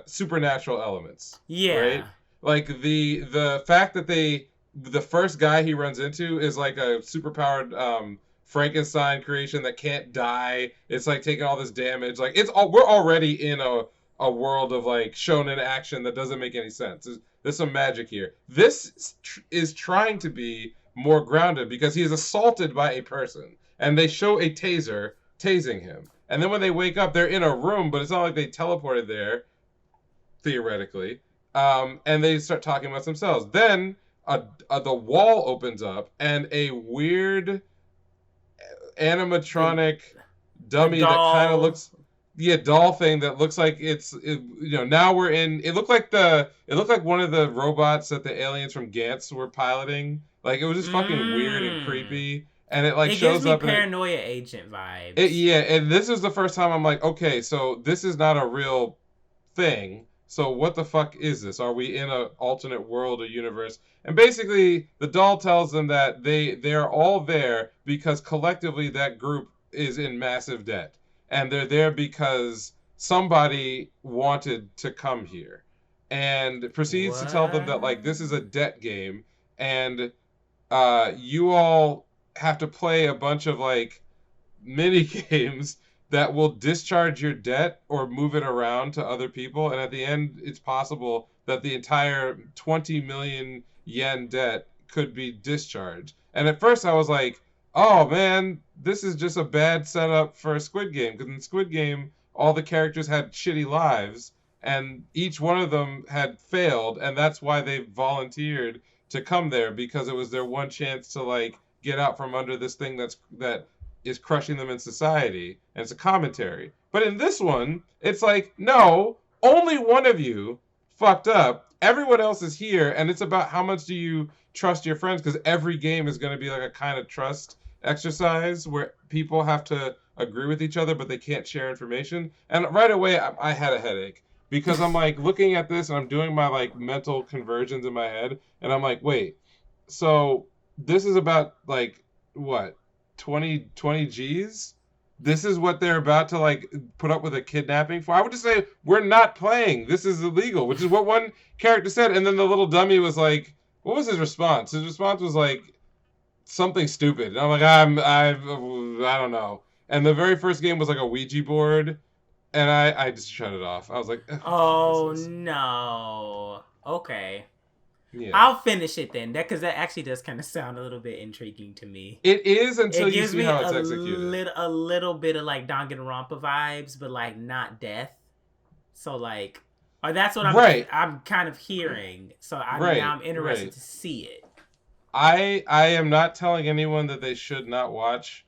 supernatural elements, right? Yeah. Like the fact that the first guy he runs into is like a superpowered Frankenstein creation that can't die. It's like taking all this damage. Like we're already in a world of like shonen action that doesn't make any sense. There's some magic here. This is trying to be more grounded because he is assaulted by a person, and they show a taser tasing him. And then when they wake up, they're in a room, but it's not like they teleported there, theoretically. And they start talking about themselves. Then the wall opens up, and a weird The animatronic the dummy that kind of doll. looks, yeah, doll thing that looks like now we're in, it looked like one of the robots that the aliens from Gantz were piloting. Like, it was just fucking weird and Mmm. creepy, and it like It gives shows me up, and paranoia agent vibes. yeah, and this is the first time I'm like, okay, so this is not a real thing. So what the fuck is this? Are we in a alternate world or universe? And basically, the doll tells them that they are all there because collectively that group is in massive debt, and they're there because somebody wanted to come here, and proceeds to tell them that like this is a What? debt game, and you all have to play a bunch of like mini games that will discharge your debt or move it around to other people. And at the end, it's possible that the entire 20 million yen debt could be discharged. And at first, I was like, oh man, this is just a bad setup for a Squid Game. Because in Squid Game, all the characters had shitty lives, and each one of them had failed. And that's why they volunteered to come there, because it was their one chance to like get out from under this thing that is crushing them in society, and it's a commentary. But in this one, it's like, no, only one of you fucked up. Everyone else is here, and it's about how much do you trust your friends, because every game is going to be like a kind of trust exercise where people have to agree with each other, but they can't share information. And right away, I had a headache because I'm like looking at this and I'm doing my like mental conversions in my head, and I'm like, wait, so this is about like what 20 G's. This is what they're about to like put up with a kidnapping for. I would just say we're not playing. This is illegal, which is what one character said. And then the little dummy was like, "What was his response?" His response was like something stupid. And I'm like, I don't know. And the very first game was like a Ouija board, and I just shut it off. I was like, what the fuck is Oh this? no. Okay. Yeah, I'll finish it then. That because that actually does kind of sound a little bit intriguing to me. it is until It you gives see me how it's executed. a little bit of like Danganronpa vibes, but like not death. So like, or that's what Right, I'm kind of hearing. So now right, I'm interested right. to see it. I am not telling anyone that they should not watch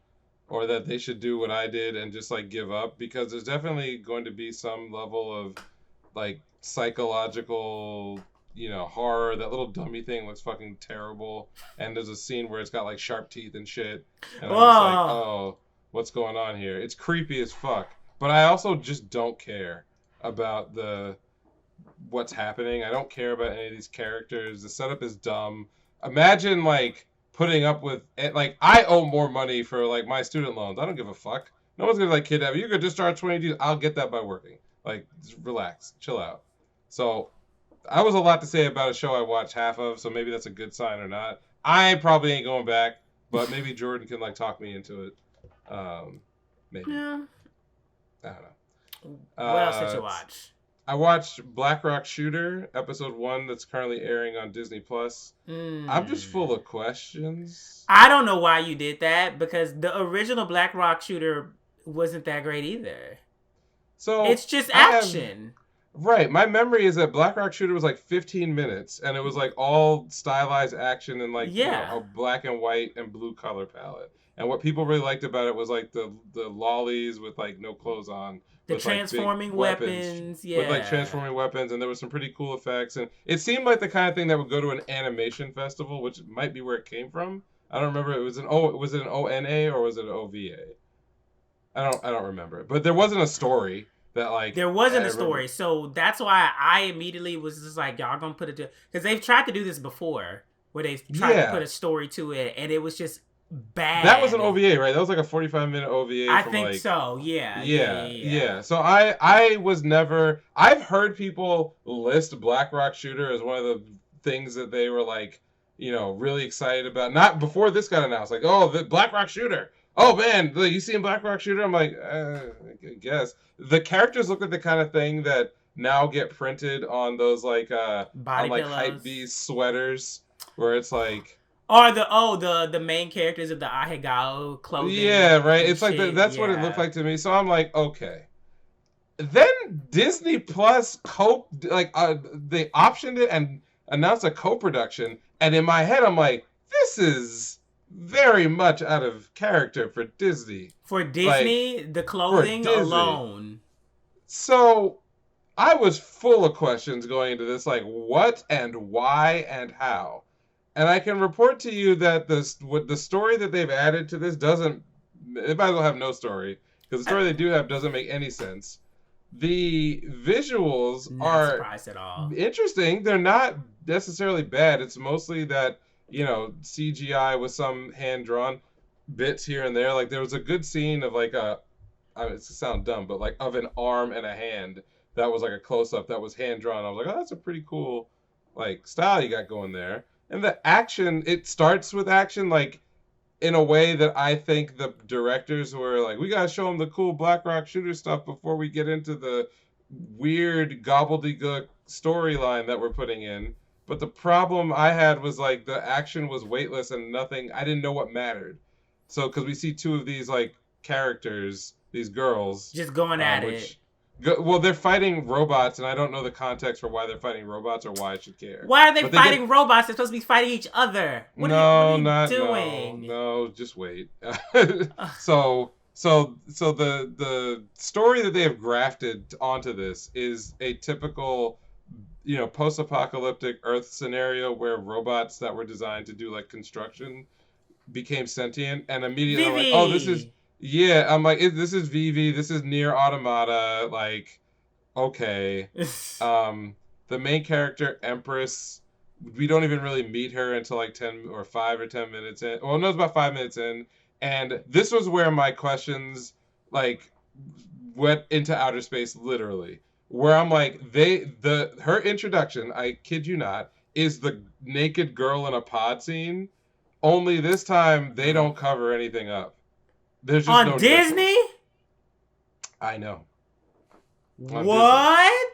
or that they should do what I did and just like give up, because there's definitely going to be some level of like psychological, horror. That little dummy thing looks fucking terrible, and there's a scene where it's got like sharp teeth and shit, and I'm just like, Oh, oh, what's going on here? It's creepy as fuck, but I also just don't care about the what's happening. I don't care about any of these characters. The setup is dumb. Imagine like putting up with it. Like, I owe more money for like my student loans. I don't give a fuck. No one's gonna like kidnap you. You could discharge 20 Gs. I'll get that by working. Like, just relax, chill out. So I was a lot to say about a show I watched half of, so maybe that's a good sign or not. I probably ain't going back, but maybe Jordan can like talk me into it. Maybe. Yeah. I don't know. What else did you watch? I watched Black Rock Shooter episode 1 that's currently airing on Disney Plus. I'm just full of questions. I don't know why you did that because the original Black Rock Shooter wasn't that great either. So it's just action. Right. My memory is that Black Rock Shooter was like 15 minutes and it was like all stylized action and like a black and white and blue color palette. And what people really liked about it was like the lollies with like no clothes on. The transforming like weapons. Yeah. With like transforming weapons, and there was some pretty cool effects. And it seemed like the kind of thing that would go to an animation festival, which might be where it came from. I don't remember. Was it an ONA or was it an OVA? I don't remember. But there wasn't a story. There wasn't a story, so that's why I immediately was just like, y'all gonna put it to, because they've tried to do this before, where they've tried to put a story to it, and it was just bad. That was an OVA, right? That was like a 45-minute OVA. I think so. Yeah. So I was never. I've heard people list Black Rock Shooter as one of the things that they were like, really excited about. Not before this got announced, like, oh, the Black Rock Shooter. Oh man, you seen Black Rock Shooter? I'm like, I guess. The characters look like the kind of thing that now get printed on those like body pillows. Hypebeast sweaters, where it's like. Or the main characters of the Ahegao clothing. Yeah, right. It's like that's what it looked like to me. So I'm like, okay. Then Disney Plus they optioned it and announced a co-production, and in my head I'm like, this is very much out of character for Disney. For Disney, the clothing alone. So I was full of questions going into this, like what and why and how. And I can report to you that the story that they've added to this doesn't. It might as well have no story, because the story they do have doesn't make any sense. The visuals not surprised at all. Interesting. They're not necessarily bad. It's mostly that CGI with some hand drawn bits here and there. Like there was a good scene of like it's to sound dumb, but like of an arm and a hand that was like a close up that was hand drawn. I was like, oh, that's a pretty cool like style you got going there. And the action, it starts with action, like, in a way that I think the directors were like, we gotta show them the cool Black Rock Shooter stuff before we get into the weird gobbledygook storyline that we're putting in. But the problem I had was, like, the action was weightless and I didn't know what mattered. So, because we see two of these, like, characters, these girls. Just going at it. Well, they're fighting robots, and I don't know the context for why they're fighting robots or why I should care. Why are they fighting robots? They're supposed to be fighting each other. What are you doing? No, just wait. So the story that they have grafted onto this is a typical, post-apocalyptic Earth scenario where robots that were designed to do like construction became sentient, and immediately I'm like, oh, this is. Yeah, I'm like, this is Vivi, this is Nier Automata, like, okay. The main character, Empress, we don't even really meet her until like 5 or 10 minutes in. Well, no, it's about 5 minutes in. And this was where my questions, like, went into outer space, literally. Where I'm like, her introduction, I kid you not, is the naked girl in a pod scene. Only this time, they don't cover anything up. There's just on Disney? I know. What?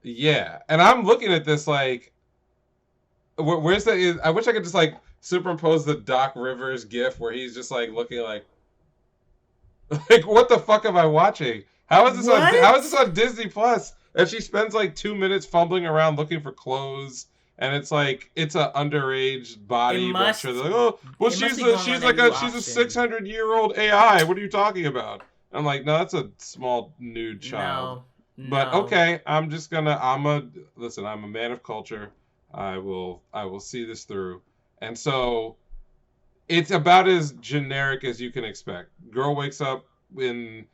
Disney. Yeah. And I'm looking at this like, where's that? I wish I could just like superimpose the Doc Rivers gif where he's just like looking like what the fuck am I watching? How is this on Disney Plus? And she spends like 2 minutes fumbling around looking for clothes. And it's like it's an underage body. But sure, they're like, oh, well, she's a 600-year-old AI. What are you talking about? I'm like, no, that's a small nude child. No. But okay, I'm a man of culture. I will see this through. And so it's about as generic as you can expect. Girl wakes up in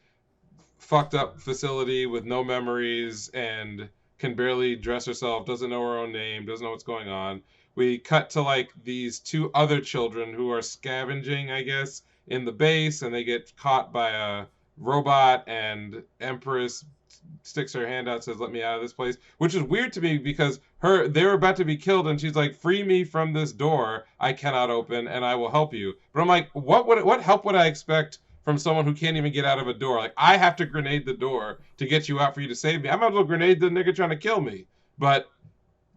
fucked up facility with no memories and can barely dress herself, doesn't know her own name, doesn't know what's going on. We cut to like these two other children who are scavenging, I guess, in the base, and they get caught by robot, and Empress sticks her hand out, says, "Let me out of this place," which is weird to me because they were about to be killed, and she's like, "Free me from this door I cannot open, and I will help you." But I'm like, what help would I expect from someone who can't even get out of a door? Like, I have to grenade the door to get you out for you to save me. I might as well grenade the nigga trying to kill me. But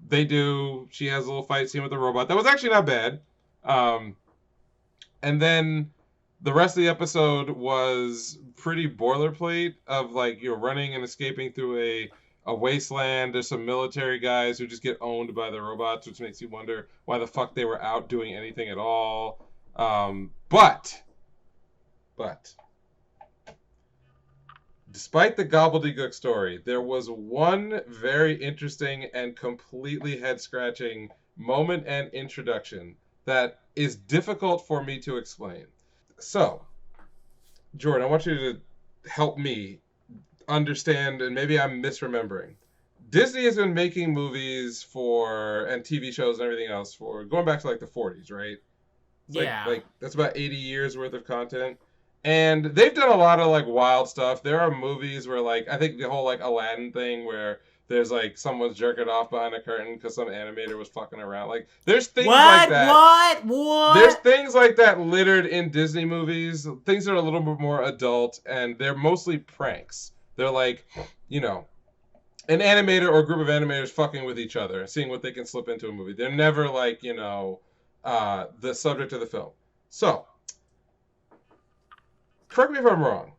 they do. She has a little fight scene with the robot that was actually not bad. And then the rest of the episode was pretty boilerplate of like you're running and escaping through a wasteland. There's some military guys who just get owned by the robots, which makes you wonder why the fuck they were out doing anything at all. But despite the gobbledygook story, there was one very interesting and completely head-scratching moment and introduction that is difficult for me to explain. So, Jordan, I want you to help me understand, and maybe I'm misremembering. Disney has been making movies and TV shows and everything else for going back to like the 40s, right? It's like that's about 80 years worth of content. And they've done a lot of like wild stuff. There are movies where like I think the whole like Aladdin thing where there's like someone's jerking off behind a curtain because some animator was fucking around. Like there's things like that. What? There's things like that littered in Disney movies. Things that are a little bit more adult, and they're mostly pranks. They're like, you know, an animator or a group of animators fucking with each other, seeing what they can slip into a movie. They're never like, you know, the subject of the film. So, correct me if I'm wrong.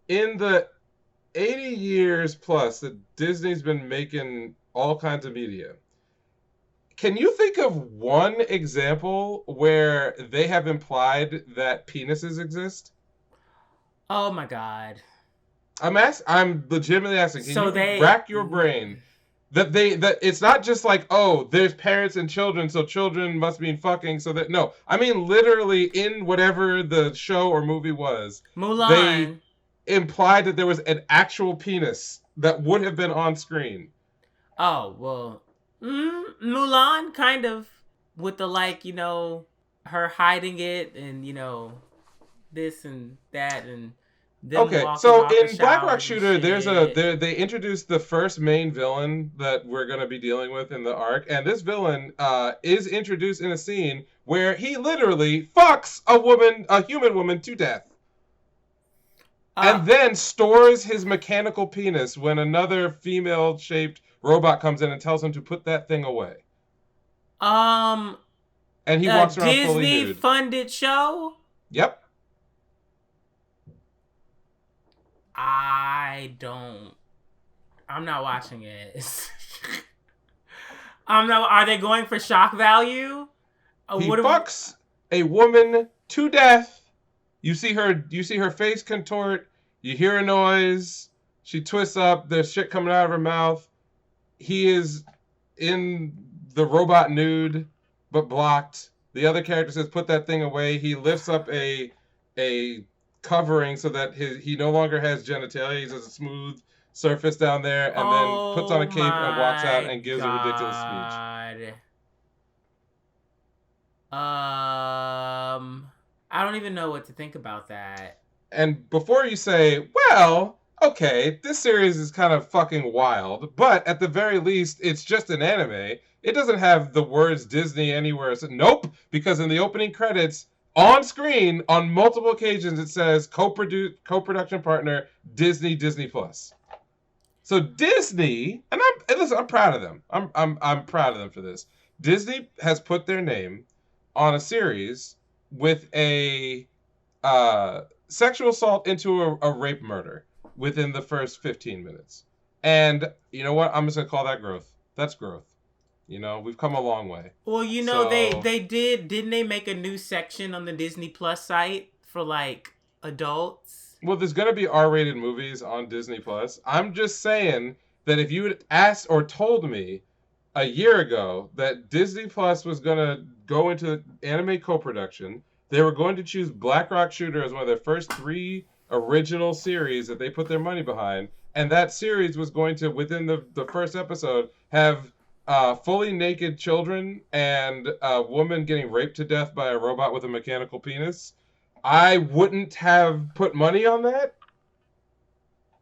In the 80 years plus that Disney's been making all kinds of media, can you think of one example where they have implied that penises exist? Oh my god. I'm legitimately asking. Can you rack your brain that it's not just like, oh, there's parents and children, so children must mean fucking, so that no. I mean literally in whatever the show or movie was, Mulan. They implied that there was an actual penis that would have been on screen. Oh, well, Mulan kind of with the like, you know, her hiding it and, you know, this and that and okay, so in Black Rock Shooter, they introduced the first main villain that we're going to be dealing with in the arc, and this villain is introduced in a scene where he literally fucks a human woman to death. And then stores his mechanical penis when another female-shaped robot comes in and tells him to put that thing away. And he walks around fully nude. Disney-funded show? Yep. I'm not watching it. Are they going for shock value? He fucks a woman to death. You see her face contort. You hear a noise. She twists up. There's shit coming out of her mouth. He is in the robot nude, but blocked. The other character says, "Put that thing away." He lifts up a covering so that he no longer has genitalia. He has a smooth surface down there, and then puts on a cape and walks out and gives a ridiculous speech. I don't even know what to think about that. And before you say, well, okay, this series is kind of fucking wild, but at the very least, it's just an anime. It doesn't have the words Disney anywhere. Nope, because in the opening credits, on screen, on multiple occasions, it says co-production partner Disney Plus. So Disney, and I'm proud of them. I'm proud of them for this. Disney has put their name on a series with a sexual assault into a rape murder within the first 15 minutes. And you know what? I'm just gonna call that growth. That's growth. You know, we've come a long way. Well, you know, didn't they make a new section on the Disney Plus site for like adults? Well, there's gonna be R-rated movies on Disney Plus. I'm just saying that if you had asked or told me a year ago that Disney Plus was gonna go into anime co-production, they were going to choose Black Rock Shooter as one of their first 3 original series that they put their money behind, and that series was going to, within the first episode, have fully naked children and a woman getting raped to death by a robot with a mechanical penis, I wouldn't have put money on that.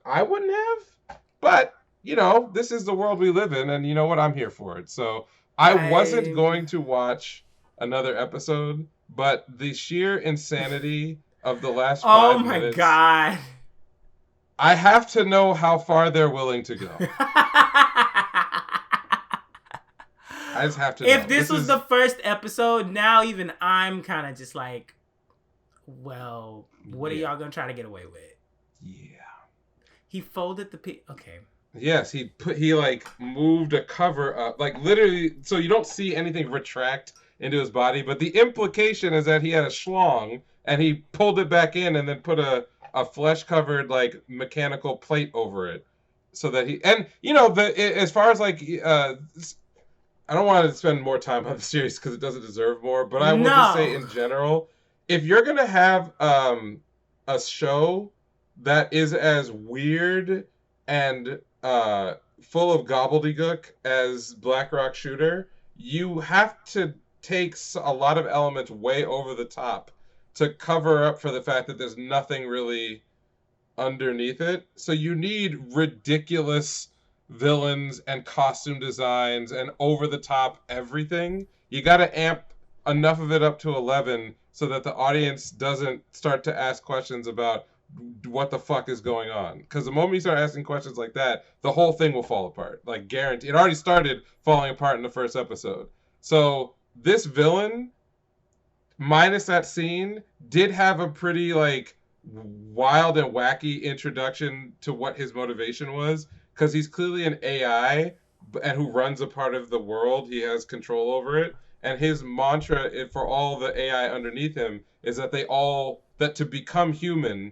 I wouldn't have, but you know, this is the world we live in, and you know what? I'm here for it. So I wasn't I. going to watch another episode, but the sheer insanity of the last Oh five my minutes, god. I have to know how far they're willing to go. I just have to If know. this This was the is first episode, now even I'm kind of just like, well, what are yeah, y'all gonna try to get away with? yeah. He folded the okay. Yes, he like moved a cover up, like literally, so you don't see anything retract into his body, but the implication is that he had a schlong and he pulled it back in and then put a flesh covered like mechanical plate over it, so that he and you know as far as like I don't want to spend more time on the series because it doesn't deserve more, but I will just say No. in general, if you're gonna have a show that is as weird and full of gobbledygook as Black Rock Shooter, you have to take a lot of elements way over the top to cover up for the fact that there's nothing really underneath it. So you need ridiculous villains and costume designs and over the top everything. You got to amp enough of it up to 11 so that the audience doesn't start to ask questions about what the fuck is going on. Because the moment you start asking questions like that, the whole thing will fall apart. Like, guaranteed. It already started falling apart in the first episode. So, this villain, minus that scene, did have a pretty, like, wild and wacky introduction to what his motivation was, because he's clearly an AI and who runs a part of the world. He has control over it, and his mantra for all the AI underneath him is that that to become human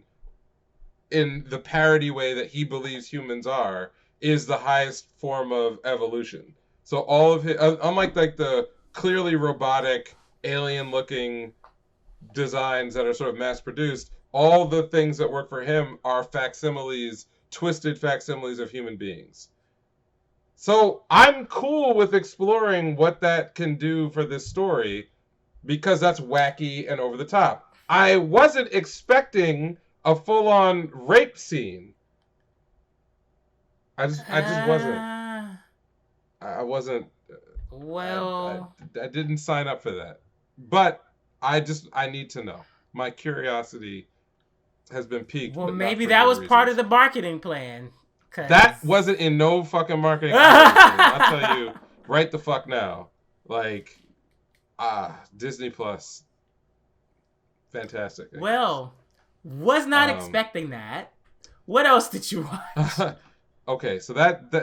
in the parody way that he believes humans are is the highest form of evolution. So all of his, unlike like the clearly robotic alien looking designs that are sort of mass produced, all the things that work for him are facsimiles, twisted facsimiles of human beings. So I'm cool with exploring what that can do for this story because that's wacky and over the top. I wasn't expecting a full-on rape scene. I just wasn't. Uh, I wasn't. well, I didn't sign up for that. But I need to know. My curiosity has been piqued, well, but not maybe for that good was part of reasons. the marketing plan. That Cause wasn't in no fucking marketing operations. I'll tell you right the fuck now. Like, Disney Plus, fantastic. I guess. well, was not expecting that. What else did you watch? Okay, so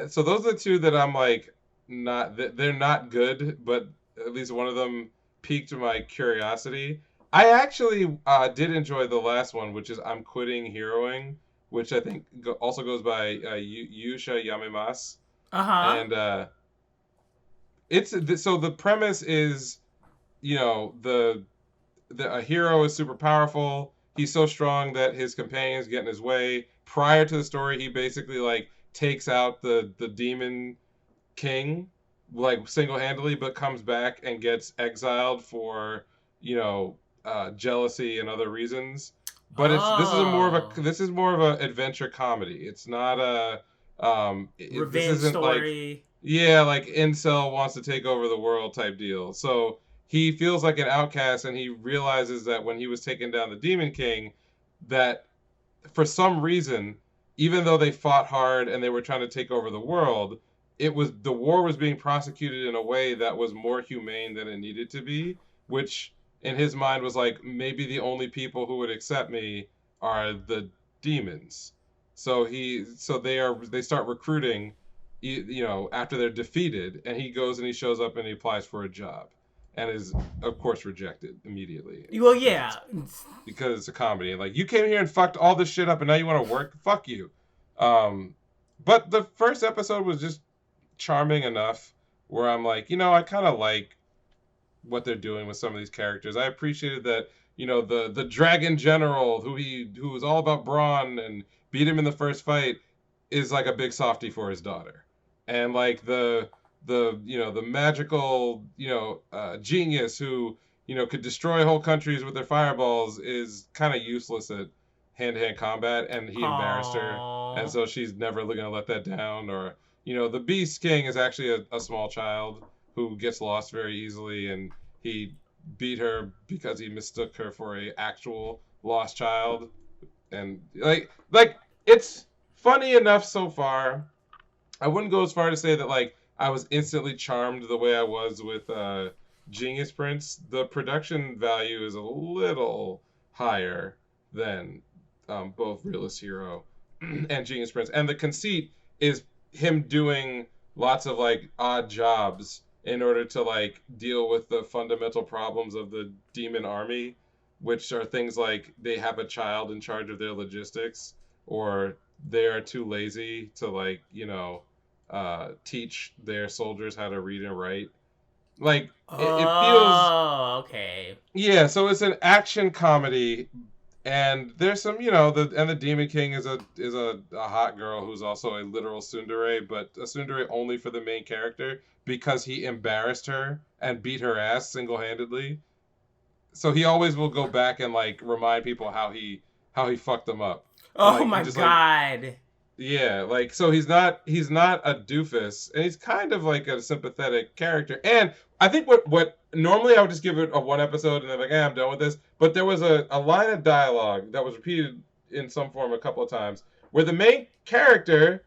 so those are the two that I'm like not they're not good, but at least one of them piqued my curiosity. I actually did enjoy the last one, which is I'm Quitting Heroing, which I think also goes by Yusha Yamimas, Uh huh. and it's so the premise is you know a hero is super powerful. He's so strong that his companions get in his way. Prior to the story, he basically like takes out the demon king like single-handedly, but comes back and gets exiled for jealousy and other reasons. But it's Oh, this is more of a adventure comedy. It's not a this revenge isn't like story. yeah, like incel wants to take over the world type deal. So he feels like an outcast, and he realizes that when he was taking down the Demon King, that for some reason, even though they fought hard and they were trying to take over the world, the war was being prosecuted in a way that was more humane than it needed to be, which in his mind was like maybe the only people who would accept me are the demons. So they start recruiting, after they're defeated, and he goes and he shows up and he applies for a job, and is of course rejected immediately Well, because yeah. it's a comedy. And like, you came here and fucked all this shit up and now you want to work? Fuck you. Um, but the first episode was just charming enough where I'm like, I kind of like what they're doing with some of these characters. I appreciated that, the Dragon General who was all about brawn and beat him in the first fight is like a big softie for his daughter. And like the magical, genius who could destroy whole countries with their fireballs is kind of useless at hand-to-hand combat, and he embarrassed her. and Oh. so she's never going to let that down. Or the Beast King is actually a small child who gets lost very easily, and he beat her because he mistook her for a actual lost child. And like it's funny enough so far. I wouldn't go as far to say that like I was instantly charmed the way I was with Genius Prince. The production value is a little higher than both Realist Hero and Genius Prince, and the conceit is him doing lots of like odd jobs in order to like deal with the fundamental problems of the demon army, which are things like they have a child in charge of their logistics, or they are too lazy to like teach their soldiers how to read and write. Like it feels, Oh, okay. yeah. So it's an action comedy, and there's some, the Demon King is a hot girl who's also a literal tsundere, but a tsundere only for the main character because he embarrassed her and beat her ass single handedly. So he always will go back and like remind people how he fucked them up, and Oh like he my just like, god. yeah, like so he's not a doofus, and he's kind of like a sympathetic character. And I think what normally I would just give it a one episode and then like, I'm done with this. But there was a line of dialogue that was repeated in some form a couple of times where the main character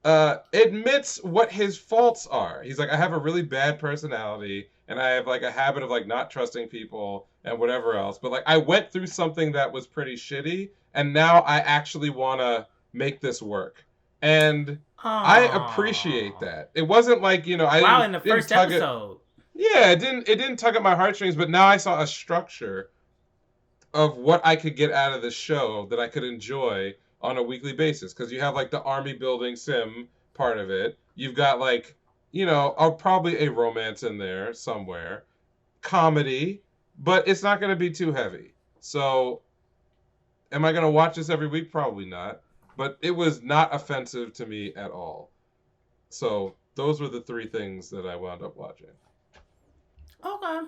admits what his faults are. He's like, I have a really bad personality, and I have like a habit of like not trusting people and whatever else. But like, I went through something that was pretty shitty, and now I actually want to make this work. And I appreciate Oh. that. It wasn't like I Wow, didn't in the didn't first tug it. episode. Yeah, it didn't tug at my heartstrings. But now I saw a structure of what I could get out of the show that I could enjoy on a weekly basis. Because you have like the army building sim part of it. You've got like, probably a romance in there somewhere, comedy, but it's not going to be too heavy. So, am I going to watch this every week? Probably not. But it was not offensive to me at all. So, those were the three things that I wound up watching. Okay.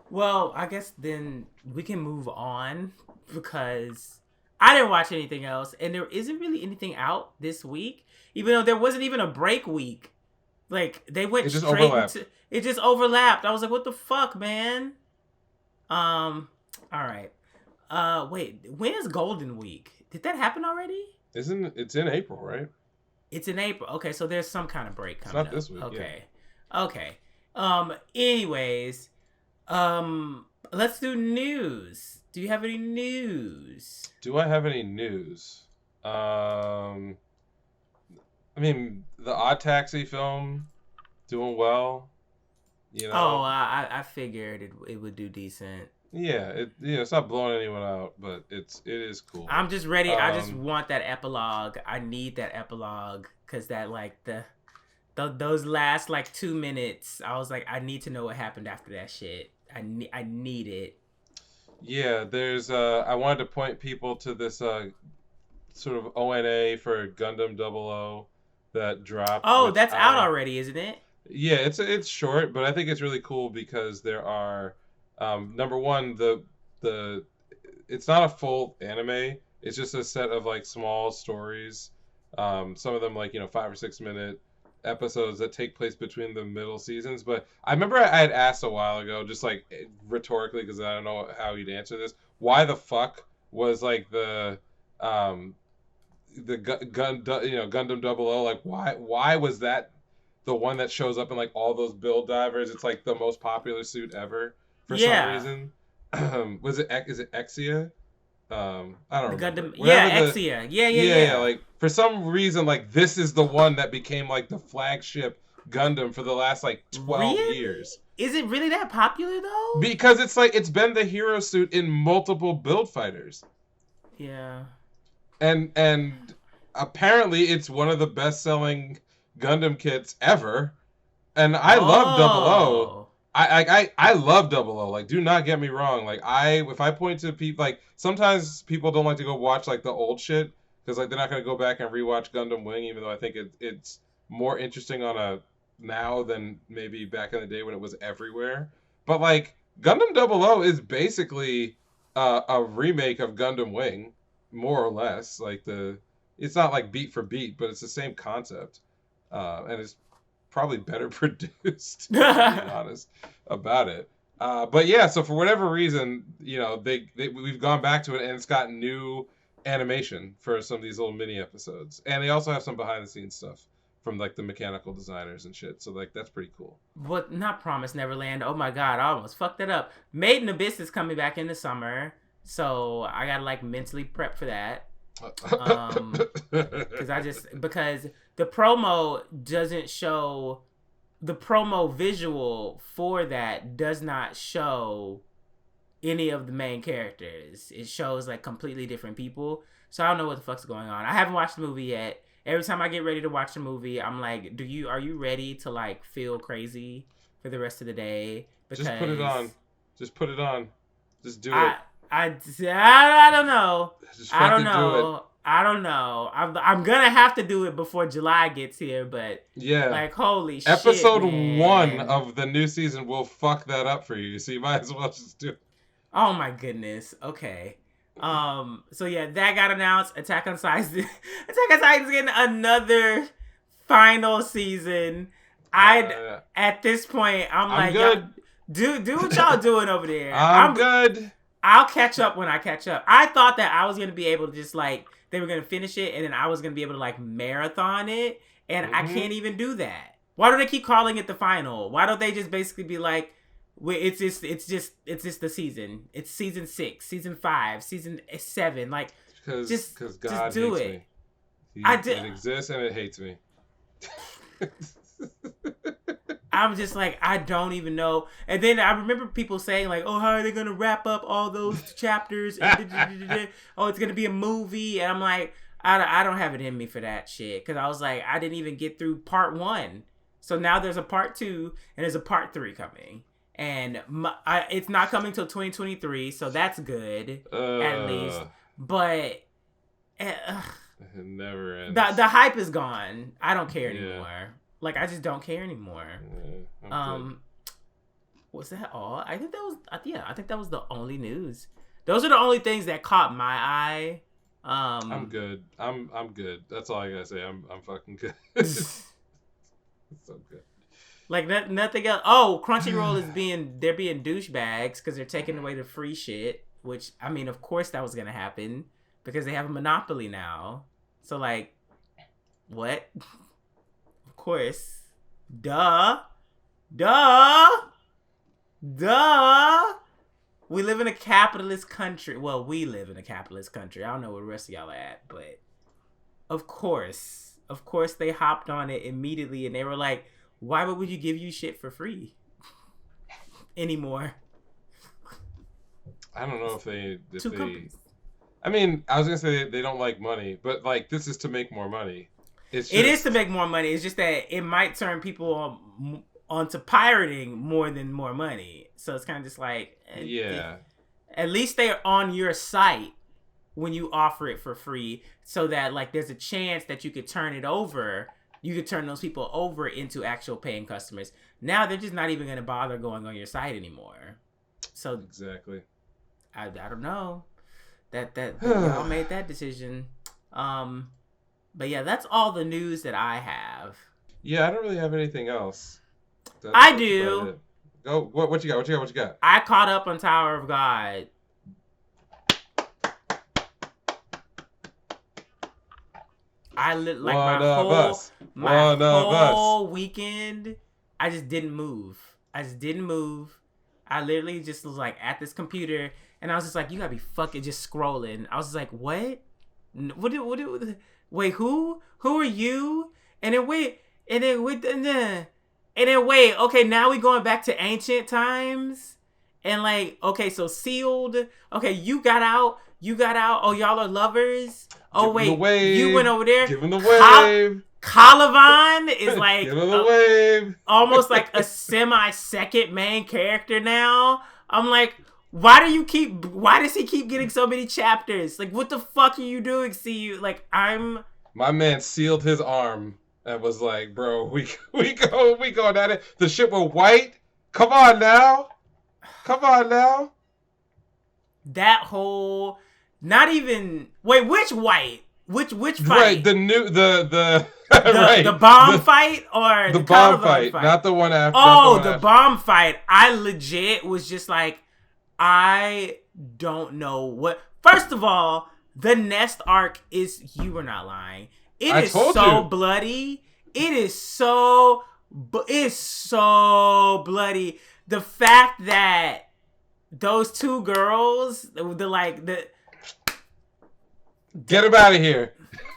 Well, I guess then we can move on because I didn't watch anything else and there isn't really anything out this week, even though there wasn't even a break week. Like they went It just straight overlapped. into it, just overlapped. I was like, what the fuck, man? All right. Wait, when is Golden Week? Did that happen already? Isn't it's in April, right? It's in April. Okay, so there's some kind of break It's coming not up. this week. Okay. Okay. Anyways, let's do news. Do you have any news? Do I have any news? I mean, the Odd Taxi film doing well. You Oh, know, I figured it would do decent. yeah, it's not blowing anyone out, but it is cool. I'm just ready. I just Um, want that epilogue. I need that epilogue because that like those last like 2 minutes. I was like, I need to know what happened after that shit. I need it. yeah, there's I wanted to point people to this sort of ONA for Gundam 00 that dropped, Oh, which that's out already, isn't it? yeah, it's short, but I think it's really cool because there are number one, the it's not a full anime. It's just a set of like small stories. Some of them like 5 or 6 minute episodes that take place between the middle seasons. But I remember I had asked a while ago, just like rhetorically, because I don't know how you'd answer this. Why the fuck was like um Gundam 00, like why was that the one that shows up in like all those build divers? It's like the most popular suit ever for some Yeah, reason. Was it is it Exia? I don't the remember. Gundam. Yeah, Whatever the Exia. Yeah, yeah, yeah, yeah. like for some reason like this is the one that became like the flagship Gundam for the last like 12 Really? years. Is it really that popular though? Because it's like it's been the hero suit in multiple build fighters. Yeah. And apparently it's one of the best-selling Gundam kits ever. And I love Double O. Oh. I love Double O. Like, do not get me wrong. Like, if I point to people, like sometimes people don't like to go watch like the old shit because like they're not gonna go back and rewatch Gundam Wing, even though I think it's more interesting on a now than maybe back in the day when it was everywhere. But like Gundam 00 is basically a remake of Gundam Wing, more or less. Like It's not like beat for beat, but it's the same concept, and it's probably better produced. If we're being honest about it. But yeah, so for whatever reason, we've gone back to it, and it's got new animation for some of these little mini episodes, and they also have some behind the scenes stuff from like the mechanical designers and shit. So like that's pretty cool. But not Promise Neverland. Oh my god, I almost fucked it up. Made in Abyss is coming back in the summer, so I gotta like mentally prep for that. Because the promo doesn't show, the promo visual for that does not show any of the main characters. It shows like completely different people. So I don't know what the fuck's going on. I haven't watched the movie yet. Every time I get ready to watch a movie, I'm like, are you ready to like feel crazy for the rest of the day? Because just put it on. Just put it on. Just do it. I don't know. I don't know. I don't know. I'm gonna have to do it before July gets here, but yeah, like holy shit. Episode 1 of the new season will fuck that up for you. So you might as well just do it. Oh my goodness. Okay. So yeah, that got announced. Attack on Titan's getting another final season. At this point, I'm like, good. Do what y'all doing over there. I'm good. I'll catch up when I catch up. I thought that I was gonna be able to just like, they were gonna finish it and then I was gonna be able to like marathon it, and I can't even do that. Why do they keep calling it the final? Why don't they just basically be like, it's just the season. It's season 6, season 5, season 7. Like, because God just do hates me. It exists and it hates me. I'm just like, I don't even know. And then I remember people saying like, oh, how are they going to wrap up all those chapters? Oh, it's going to be a movie. And I'm like, I don't have it in me for that shit. Because I was like, I didn't even get through part 1. So now there's a part 2 and there's a part 3 coming. And it's not coming till 2023. So that's good, at least. But it never ends. The hype is gone. I don't care anymore. Like, I just don't care anymore. Yeah, was that all? I think that was the only news. Those are the only things that caught my eye. I'm good. I'm good. That's all I gotta say. I'm fucking good. It's so good. Like nothing else. Oh, Crunchyroll they're being douchebags because they're taking away the free shit. Which, I mean, of course that was gonna happen because they have a monopoly now. So like, what? Of course. Duh. We live in a capitalist country. Well, we live in a capitalist country. I don't know where the rest of y'all are at, but of course they hopped on it immediately and they were like, why would you give you shit for free anymore? I don't know if they I mean, I was gonna say they don't like money, but like this is to make more money. It is to make more money. It's just that it might turn people onto pirating more than more money. So it's kind of just like, yeah. At least they're on your site when you offer it for free, so that like there's a chance that you could turn it over. You could turn those people over into actual paying customers. Now they're just not even going to bother going on your site anymore. So exactly. I don't know that y'all made that decision. But yeah, that's all the news that I have. Yeah, I don't really have anything else. I do. Go. What you got? What you got? I caught up on Tower of God. My whole weekend, I just didn't move. I literally just was like at this computer, and I was just like, you gotta be fucking just scrolling. I was just like, what? Wait, who are you? And then wait, okay, now we going back to ancient times. And like, okay, so Sealed, okay, you got out, oh, y'all are lovers. Oh wait, you went over there. Give him the wave. Calavan is like give him the wave. Almost like a semi-second main character now. I'm like, why does he keep getting so many chapters? Like, what the fuck are you doing? My man sealed his arm and was like, bro, we going at it. The shit were white. Come on now. That whole, not even, wait, which white? Which fight? Right, the the right, bomb fight or the the bomb collarbone fight, not the one after. Oh, the bomb fight. I legit was just like, I don't know what. First of all, the Nest arc is, you were not lying. It is so bloody. It's so bloody. The fact that those two girls, get him out of here.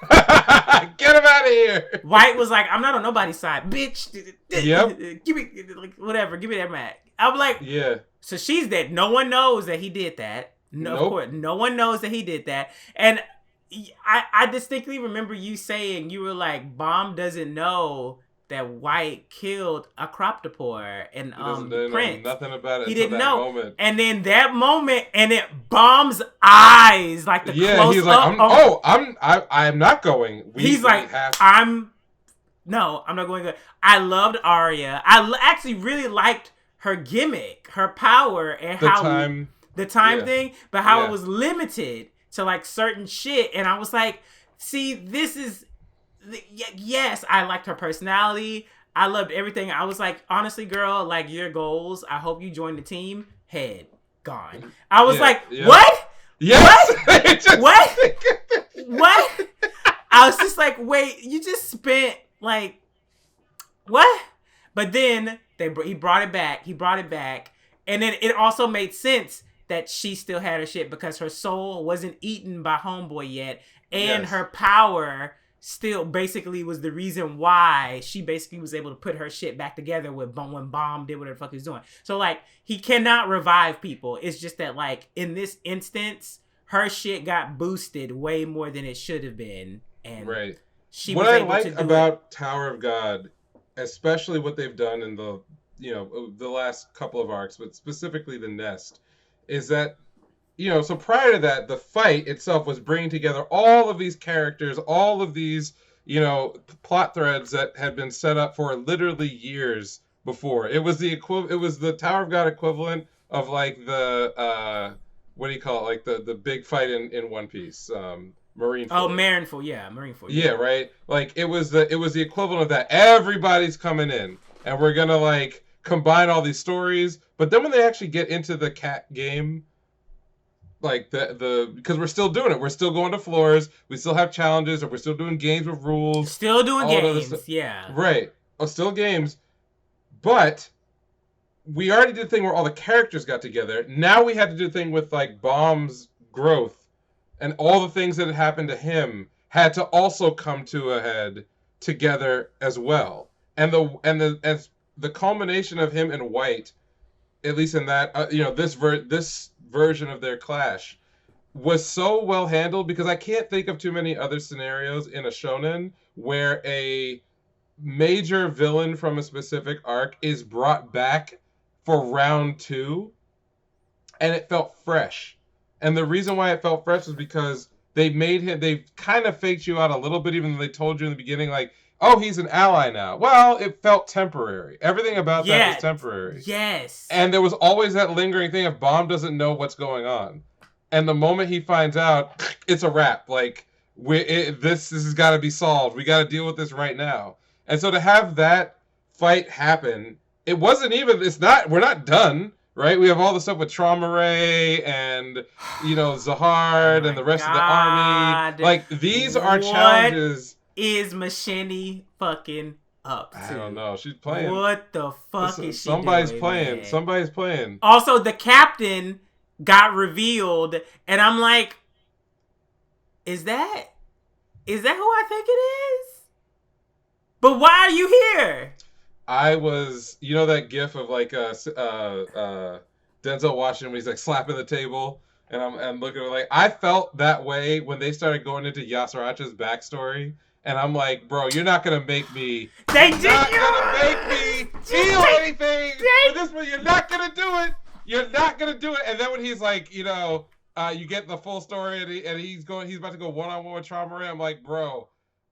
Get him out of here. White was like, I'm not on nobody's side, bitch. Yep. Give me, whatever. Give me that mat. I'm like, yeah. So she's dead. No one knows that he did that. No, of course, no one knows that he did that. And I distinctly remember you saying, you were like, Bomb doesn't know that White killed a croptopore and Prince. Know nothing about it. He didn't know. Moment. And then that moment, and it Bomb's eyes, like the close he's up. Like, I'm not going. He's like, I'm not going. I loved Arya. I actually really liked her gimmick, her power, and the time thing, but how it was limited to like certain shit. And I was like, see, this is. Yes, I liked her personality. I loved everything. I was like, honestly, girl, like your goals. I hope you join the team. Head gone. I was like, what? Yes. What? What? I was just like, wait, you just spent like what? But then he brought it back. He brought it back, and then it also made sense that she still had her shit because her soul wasn't eaten by Homeboy yet, and her power still basically was the reason why she basically was able to put her shit back together when Bomb did whatever the fuck he was doing. So like, he cannot revive people. It's just that like in this instance, her shit got boosted way more than it should have been, and she was able to do about Tower of God, especially what they've done in the the last couple of arcs, but specifically the Nest, is that so prior to that, the fight itself was bringing together all of these characters, all of these, plot threads that had been set up for literally years before. It was the Tower of God equivalent of like the what do you call it? Like the big fight in One Piece, Marineford. Oh, Marineford, yeah, Marineford. Yeah, right. Like it was the equivalent of that. Everybody's coming in, and we're gonna like combine all these stories. But then when they actually get into the cat game. Like because we're still doing it. We're still going to floors. We still have challenges, or we're still doing games with rules. Still doing games, yeah. Right. Oh, still games. But we already did the thing where all the characters got together. Now we had to do the thing with like Bomb's growth and all the things that had happened to him had to also come to a head together as well. And the culmination of him and White, at least in that this version of their clash was so well handled, because I can't think of too many other scenarios in a shonen where a major villain from a specific arc is brought back for round 2 and it felt fresh. And the reason why it felt fresh was because they kind of faked you out a little bit, even though they told you in the beginning like, oh, he's an ally now. Well, it felt temporary. Everything about that was temporary. Yes. And there was always that lingering thing of Bomb doesn't know what's going on. And the moment he finds out, it's a wrap. Like, this has got to be solved. We got to deal with this right now. And so to have that fight happen, we're not done, right? We have all the stuff with Trauma Ray and, Zahard and the rest of the army. Like, these are challenges. Is Machini fucking up to? I don't know. She's playing. What the fuck is she somebody's doing, playing. Man? Somebody's playing. Also, the captain got revealed, and I'm like, is that who I think it is? But why are you here? I was, that gif of like Denzel Washington when he's like slapping the table, and I'm looking at it like, I felt that way when they started going into Yasaracha's backstory. And I'm like, bro, you're not gonna make me. Gonna make me feel anything for this one. You're not gonna do it. You're not gonna do it. And then when he's like, you get the full story, and he's about to go one-on-one with Trauma Ray. I'm like, bro,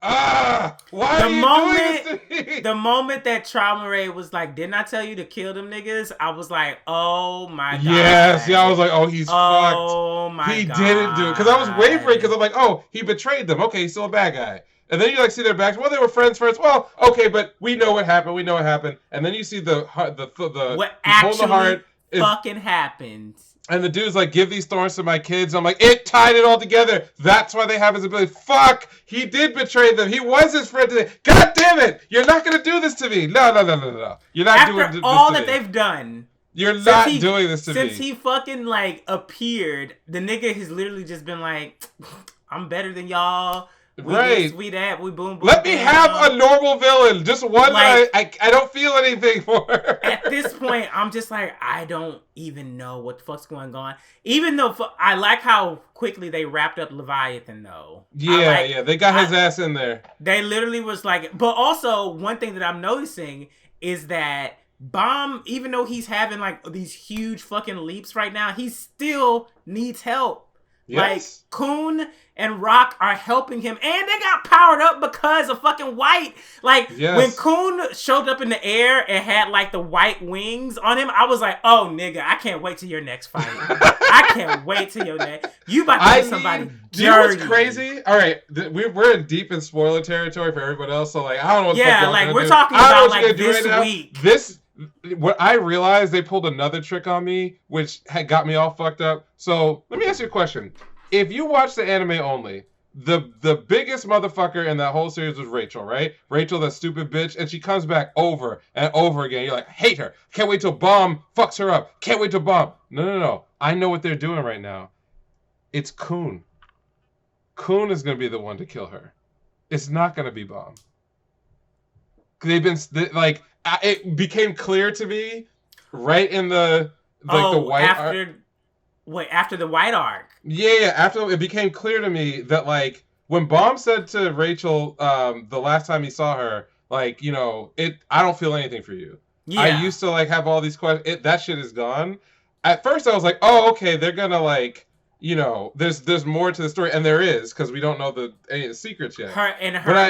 Why The are you moment, doing this to me? the moment that Trauma Ray was like, "Didn't I tell you to kill them niggas?" I was like, "Oh my Yes, yeah, I was god, like, oh, he's fucked. oh my He didn't do it because I was wavering because god." I'm like, oh, he betrayed them. Okay, he's still a bad guy. And then you like see their backs. Well, they were friends first. Well, okay, but we know what happened. We know what happened. And then you see the What he's holding the actually heart. fucking happened? And the dude's like, give these thorns to my kids. I'm like, it tied it all together. That's why they have his ability. Fuck! He did betray them. He was his friend today. God damn it! You're not going to do this to me. No. You're not doing this to me. After all that they've done. You're not doing this to me. Since he fucking, like, appeared, the nigga has literally just been like, I'm better than y'all. We right. this, we that, we boom, boom. Let me have a normal villain. Just one like, that I don't feel anything for. At this point, I'm just like, I don't even know what the fuck's going on. Even though I like how quickly they wrapped up Leviathan, though. Yeah, they got his ass in there. They literally was like, but also one thing that I'm noticing is that Bomb, even though he's having like these huge fucking leaps right now, he still needs help. Yes. Like, Coon and Rock are helping him, and they got powered up because of fucking White. Like, when Coon showed up in the air and had, like, the white wings on him, I was like, oh, nigga, I can't wait till your next fight. I can't wait till your next. You about to get somebody dirty. Do you know what's crazy? All right, we're in deep in spoiler territory for everyone else, so, like, I don't know what the fuck like, we're talking about, like, this week. What I realized, they pulled another trick on me, which had got me all fucked up. So let me ask you a question: if you watch the anime only, the biggest motherfucker in that whole series was Rachel, right? Rachel, that stupid bitch, and she comes back over and over again. You're like, hate her. Can't wait till Bomb fucks her up. Can't wait till Bomb. No. I know what they're doing right now. It's Coon. Coon is gonna be the one to kill her. It's not gonna be Bomb. They've been like. It became clear to me right in the white arc. After the white arc. Yeah, after it became clear to me that, like, when Bomb said to Rachel the last time he saw her, like, you know, I don't feel anything for you. Yeah. I used to, like, have all these questions. That shit is gone. At first I was like, oh, okay, they're gonna, like, you know, there's more to the story, and there is, because we don't know any of the secrets yet. Her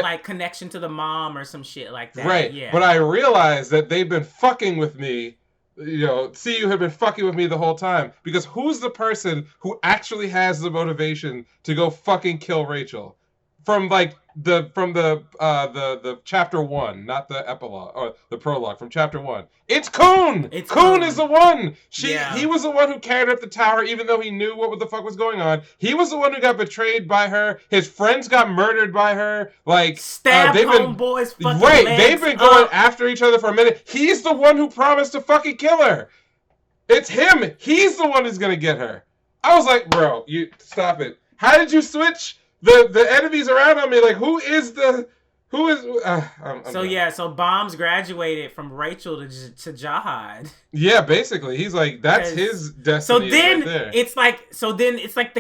like connection to the mom or some shit like that. Right. Yeah. But I realized that they've been fucking with me. You know, CU have been fucking with me the whole time, because who's the person who actually has the motivation to go fucking kill Rachel? From like the chapter 1, not the epilogue or the prologue, from chapter 1. It's Coon. Coon is the one. He was the one who carried her up the tower, even though he knew what the fuck was going on. He was the one who got betrayed by her. His friends got murdered by her. Like, stabbed homeboys. Fucking right. They've been going after each other for a minute. He's the one who promised to fucking kill her. It's him. He's the one who's gonna get her. I was like, bro, you stop it. How did you switch the enemies around on me? Like, who is? So Bombs graduated from Rachel to Jahad. Yeah, basically, he's like, that's his destiny. So then right there. it's like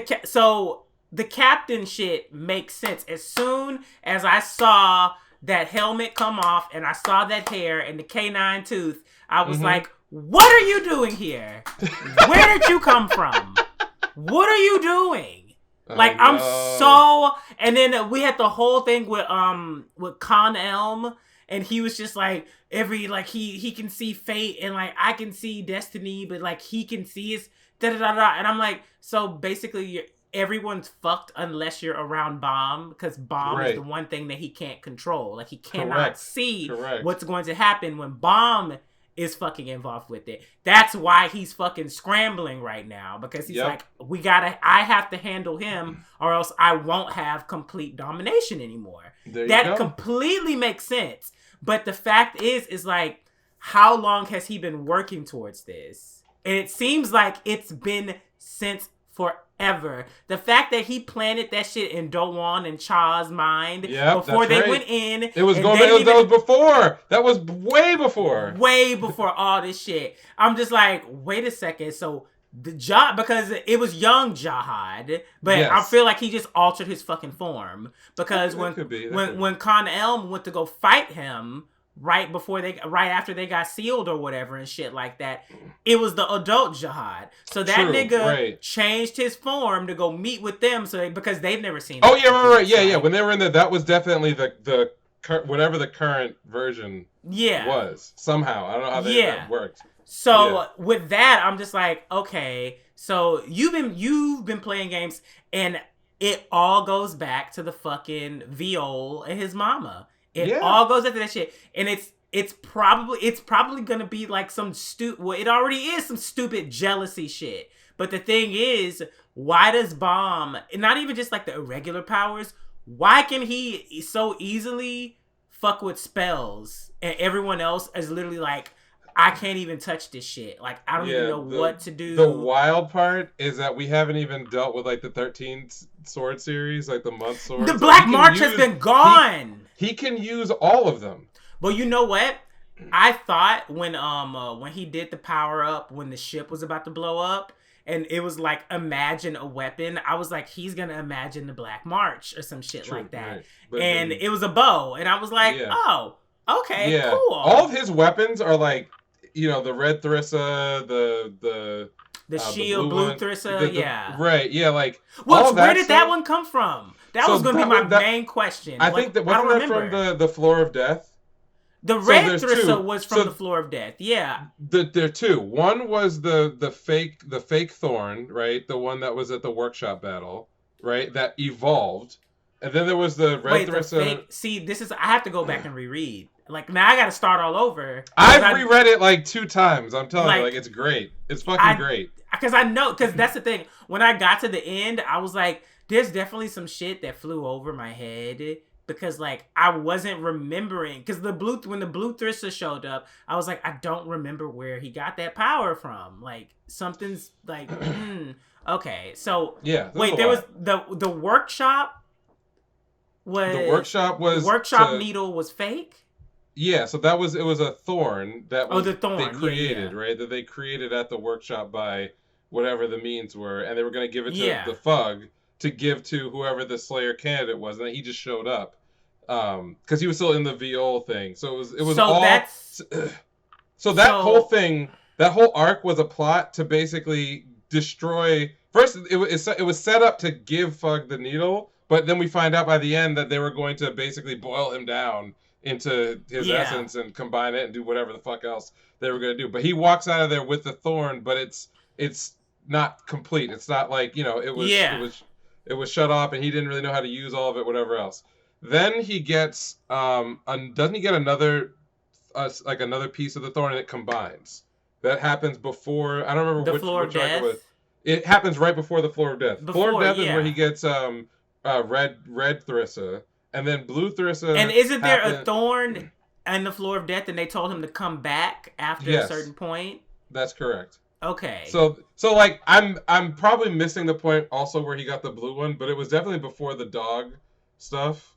the captain shit makes sense. As soon as I saw that helmet come off and I saw that hair and the canine tooth, I was like, what are you doing here? Where did you come from? What are you doing? Like, I'm so... And then we had the whole thing with Con Elm, and he was just like, he can see fate, and, like, I can see destiny, but, like, he can see his da-da-da-da. And I'm like, so basically, everyone's fucked unless you're around Bomb, because Bomb is the one thing that he can't control. Like, he cannot see what's going to happen when Bomb is fucking involved with it. That's why he's fucking scrambling right now, because he's like, I have to handle him, or else I won't have complete domination anymore. That completely makes sense. But the fact is like, how long has he been working towards this? And it seems like it's been since forever. The fact that he planted that shit in Dowan and Cha's mind before they went in. It was that was before. That was way before. Way before all this shit. I'm just like, wait a second. So because it was young Jahad, but I feel like he just altered his fucking form. Because when Con Elm went to go fight him, right after they got sealed or whatever and shit like that. It was the adult Jihad. So that True, nigga right. changed his form to go meet with them because they've never seen Oh that yeah, right. Yeah, yeah. like, When they were in there, that was definitely the whatever the current version yeah. was. Somehow, I don't know how that worked. So Yeah. with that, I'm just like, okay, so you've been playing games, and it all goes back to the fucking Viol and his mama. It all goes into that shit, and it's probably gonna be like some well, it already is some stupid jealousy shit. But the thing is, why does Bomb, not even just like the irregular powers, why can he so easily fuck with spells, and everyone else is literally like, I can't even touch this shit. Like, I don't even know what to do. The wild part is that we haven't even dealt with like the 13 sword series, like the month swords. The Black March has been gone. He can use all of them. Well, you know what? I thought when he did the power up when the ship was about to blow up, and it was like, imagine a weapon, I was like, he's gonna imagine the Black March or some shit like that. Right. And it was a bow, and I was like, oh, okay, cool. All of his weapons are like, you know, the red Thrissa, the shield, blue Thrissa, right, yeah, like. Where did that one come from? That was going to be my main question. I think that wasn't that from the Floor of Death. The red Thrissa was from the Floor of Death. Yeah. There are two. One was the fake thorn, right? The one that was at the workshop battle, right? That evolved, and then there was the red Thrissa. See, I have to go back and reread. Like, now I got to start all over. I've reread it like 2 times. I'm telling you, like, it's great. It's fucking great. Because that's the thing. When I got to the end, I was like, there's definitely some shit that flew over my head. Because, like, I wasn't remembering. Because when the blue Thrissa showed up, I was like, I don't remember where he got that power from. Like, something's like, okay. So, yeah. Wait, there was the workshop was... The workshop was... The workshop needle was fake? Yeah, so it was a thorn that was, the thorn. They created, right? That they created at the workshop by whatever the means were, and they were going to give it to the Fug to give to whoever the Slayer candidate was, and he just showed up because he was still in the Viol thing. So it was so all. Whole thing, that whole arc was a plot to basically destroy. First, it was set up to give Fug the needle, but then we find out by the end that they were going to basically boil him down into his essence and combine it and do whatever the fuck else they were going to do. But he walks out of there with the thorn, but it's not complete. It's not like, you know, it was shut off and he didn't really know how to use all of it, whatever else. Then he gets doesn't he get another piece of the thorn and it combines? That happens before, I don't remember which arc it was. It happens right before the Floor of Death. Floor of Death is where he gets red Thrissa. And then blue Thrissa. And isn't there a thorn in the Floor of Death and they told him to come back after a certain point? That's correct. Okay. So like I'm probably missing the point also where he got the blue one, but it was definitely before the dog stuff.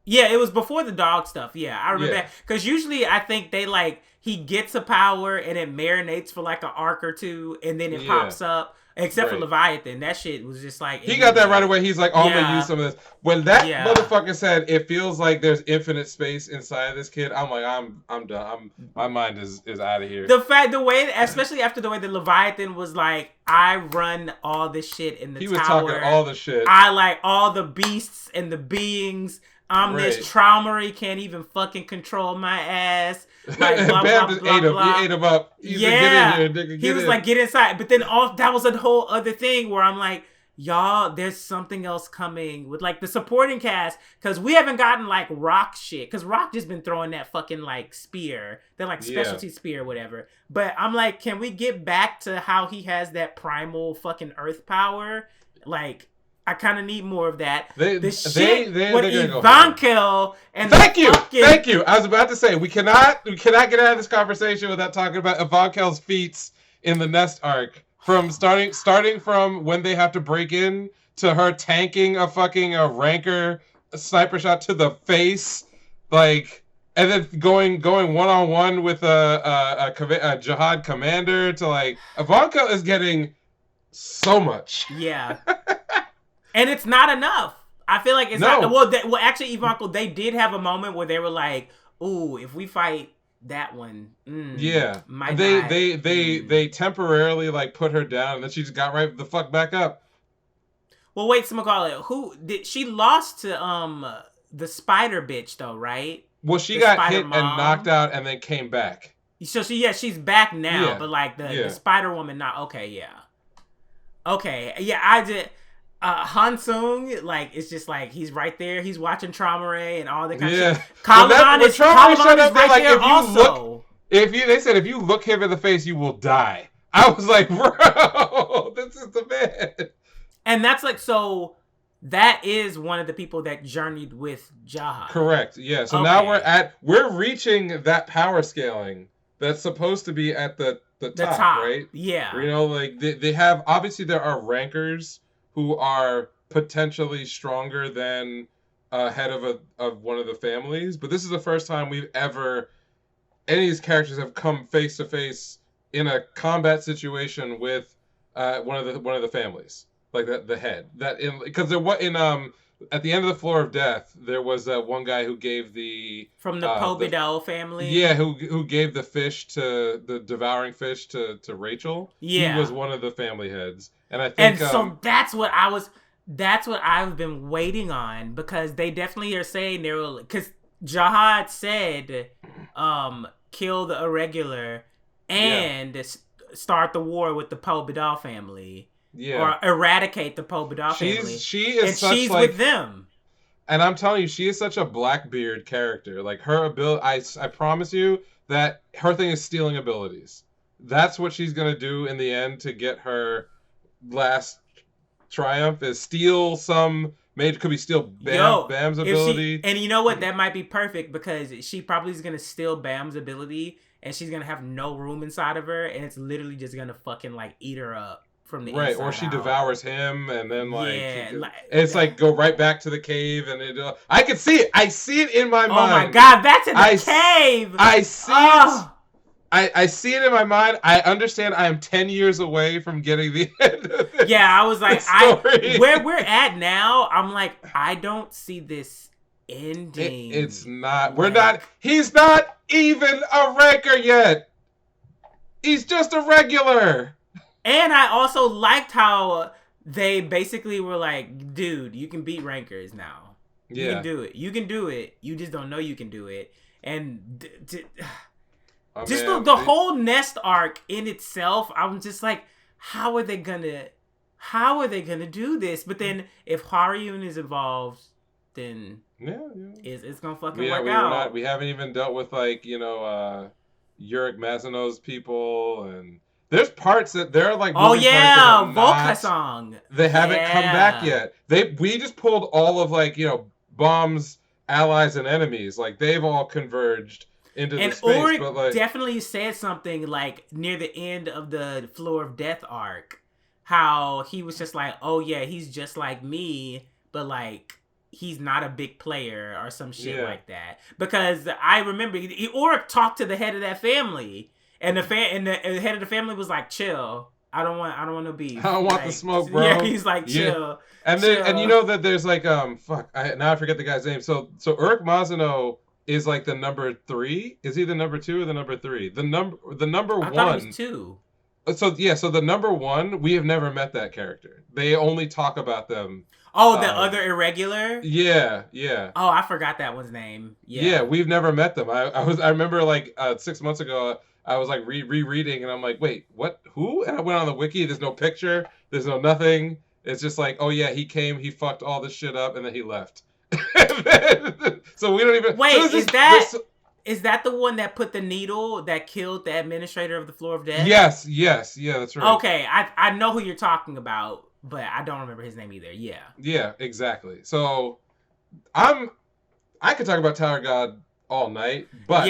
Yeah, it was before the dog stuff. Yeah, I remember that. Because usually I think they like, he gets a power and it marinates for like an arc or two and then it pops up. Except for Leviathan, that shit was just like... He got that right away. He's like, oh, I'm going to use some of this. When that motherfucker said, it feels like there's infinite space inside of this kid, I'm like, I'm done. My mind is out of here. The way, especially after the way that Leviathan was like, I run all this shit in the tower. He was talking all the shit. I like all the beasts and the beings. I'm this trauma. He can't even fucking control my ass. Like, blah, Bam blah, just blah, ate him. blah. He ate him up. He's like, get in here, nigga, he was like, get inside. But then that was a whole other thing where I'm like, y'all, there's something else coming with like the supporting cast. Because we haven't gotten like Rock shit. Because Rock just been throwing that fucking like spear. That like specialty spear or whatever. But I'm like, can we get back to how he has that primal fucking earth power? Like... I kind of need more of that. The shit with Ivankel and Thank you. I was about to say we cannot get out of this conversation without talking about Ivankel's feats in the Nest arc. From starting from when they have to break in to her tanking a fucking rancor sniper shot to the face, like, and then going 1-on-1 with a Jihad commander to like Ivankel is getting so much. Yeah. And it's not enough. I feel like it's not. Well, actually, Ivankel, they did have a moment where they were like, ooh, if we fight that one, Yeah, might they not. they they they temporarily like put her down, and then she just got right the fuck back up. Well, wait, so McCall, who did she lost to? The spider bitch though, right? Well, she The got spider hit and knocked mom. out, and then came back. So she's back now, Yeah, but like the yeah, Spider Woman not okay, yeah. Okay. Yeah, I did Hansung, like it's just like he's right there, he's watching Trauma Ray and all that kind of shit. yeah. When Trauma showed Caliban is up, they're right like, there if you look, also. they said if you look him in the face, you will die. I was like, bro, this is the man. And that's like so that is one of the people that journeyed with Jihad. Correct. Yeah. So Okay. now we're reaching that power scaling that's supposed to be at the top, right? Yeah. You know, like they have, obviously there are rankers who are potentially stronger than head of one of the families, but this is the first time we've ever any of these characters have come face to face in a combat situation with one of the families, like the head. That in because there was in at the end of the Floor of Death, there was one guy who gave the from the Pobidel family. Yeah, who gave the fish to the devouring fish to Rachel. Yeah, he was one of the family heads, and I and think so that's what I was. That's what I've been waiting on because they definitely are saying they were because Jihad said, kill the irregular and start the war with the Pobidal family. Yeah. Or eradicate the Pobidal family. She's like, with them. And I'm telling you, she is such a Blackbeard character. Like her ability, I promise you that her thing is stealing abilities. That's what she's gonna do in the end to get her last triumph. Is steal some. Maybe could be steal Bam's ability. And you know what? That might be perfect because she probably is gonna steal Bam's ability, and she's gonna have no room inside of her, and it's literally just gonna fucking like eat her up. From the right, or she devours him, and then it's like go right back to the cave, and I can see it. I see it in my mind. Oh my god, back to the cave! I see it. I see it in my mind. I understand. I am 10 years away from getting the end of this. Yeah, I was like, where we're at now. I'm like, I don't see this ending. It's not. We're not. He's not even a ranker yet. He's just a regular. And I also liked how they basically were like, dude, you can beat rankers now. You can do it. You can do it. You just don't know you can do it. And the whole Nest arc in itself, I'm just like, how are they gonna do this? But then if Haryun is involved, then it's gonna fucking work out. We haven't even dealt with like, Yurik Masuno's people, and there's parts that they're like Volkasong. They haven't come back yet. We just pulled all of like, Bomb's allies and enemies. Like they've all converged into the space. And but like, definitely said something like near the end of the Floor of Death arc, how he was just like, oh yeah, he's just like me, but like he's not a big player or some shit like that. Because I remember Ulrich talked to the head of that family. And the head of the family was like, "Chill. I don't want no beef. I don't want the smoke, bro." Yeah, he's like, "Chill." Yeah. And then, and you know that there's like now I forget the guy's name. So Ulrich Masuno is like the number 3. Is he the number 2 or the number 3? The number 1. I thought it was 2. So the number 1, we have never met that character. They only talk about them. Oh, the other irregular? Yeah. Oh, I forgot that one's name. Yeah, we've never met them. I remember like 6 months ago. I was like rereading, and I'm like, wait, what? Who? And I went on the wiki. There's no picture. There's no nothing. It's just like, oh yeah, he came, he fucked all this shit up, and then he left. So we don't even. Wait, is that the one that put the needle that killed the administrator of the Floor of Death? Yes, yeah, that's right. Okay, I know who you're talking about, but I don't remember his name either. Yeah. Yeah, exactly. So I could talk about Tower God all night, but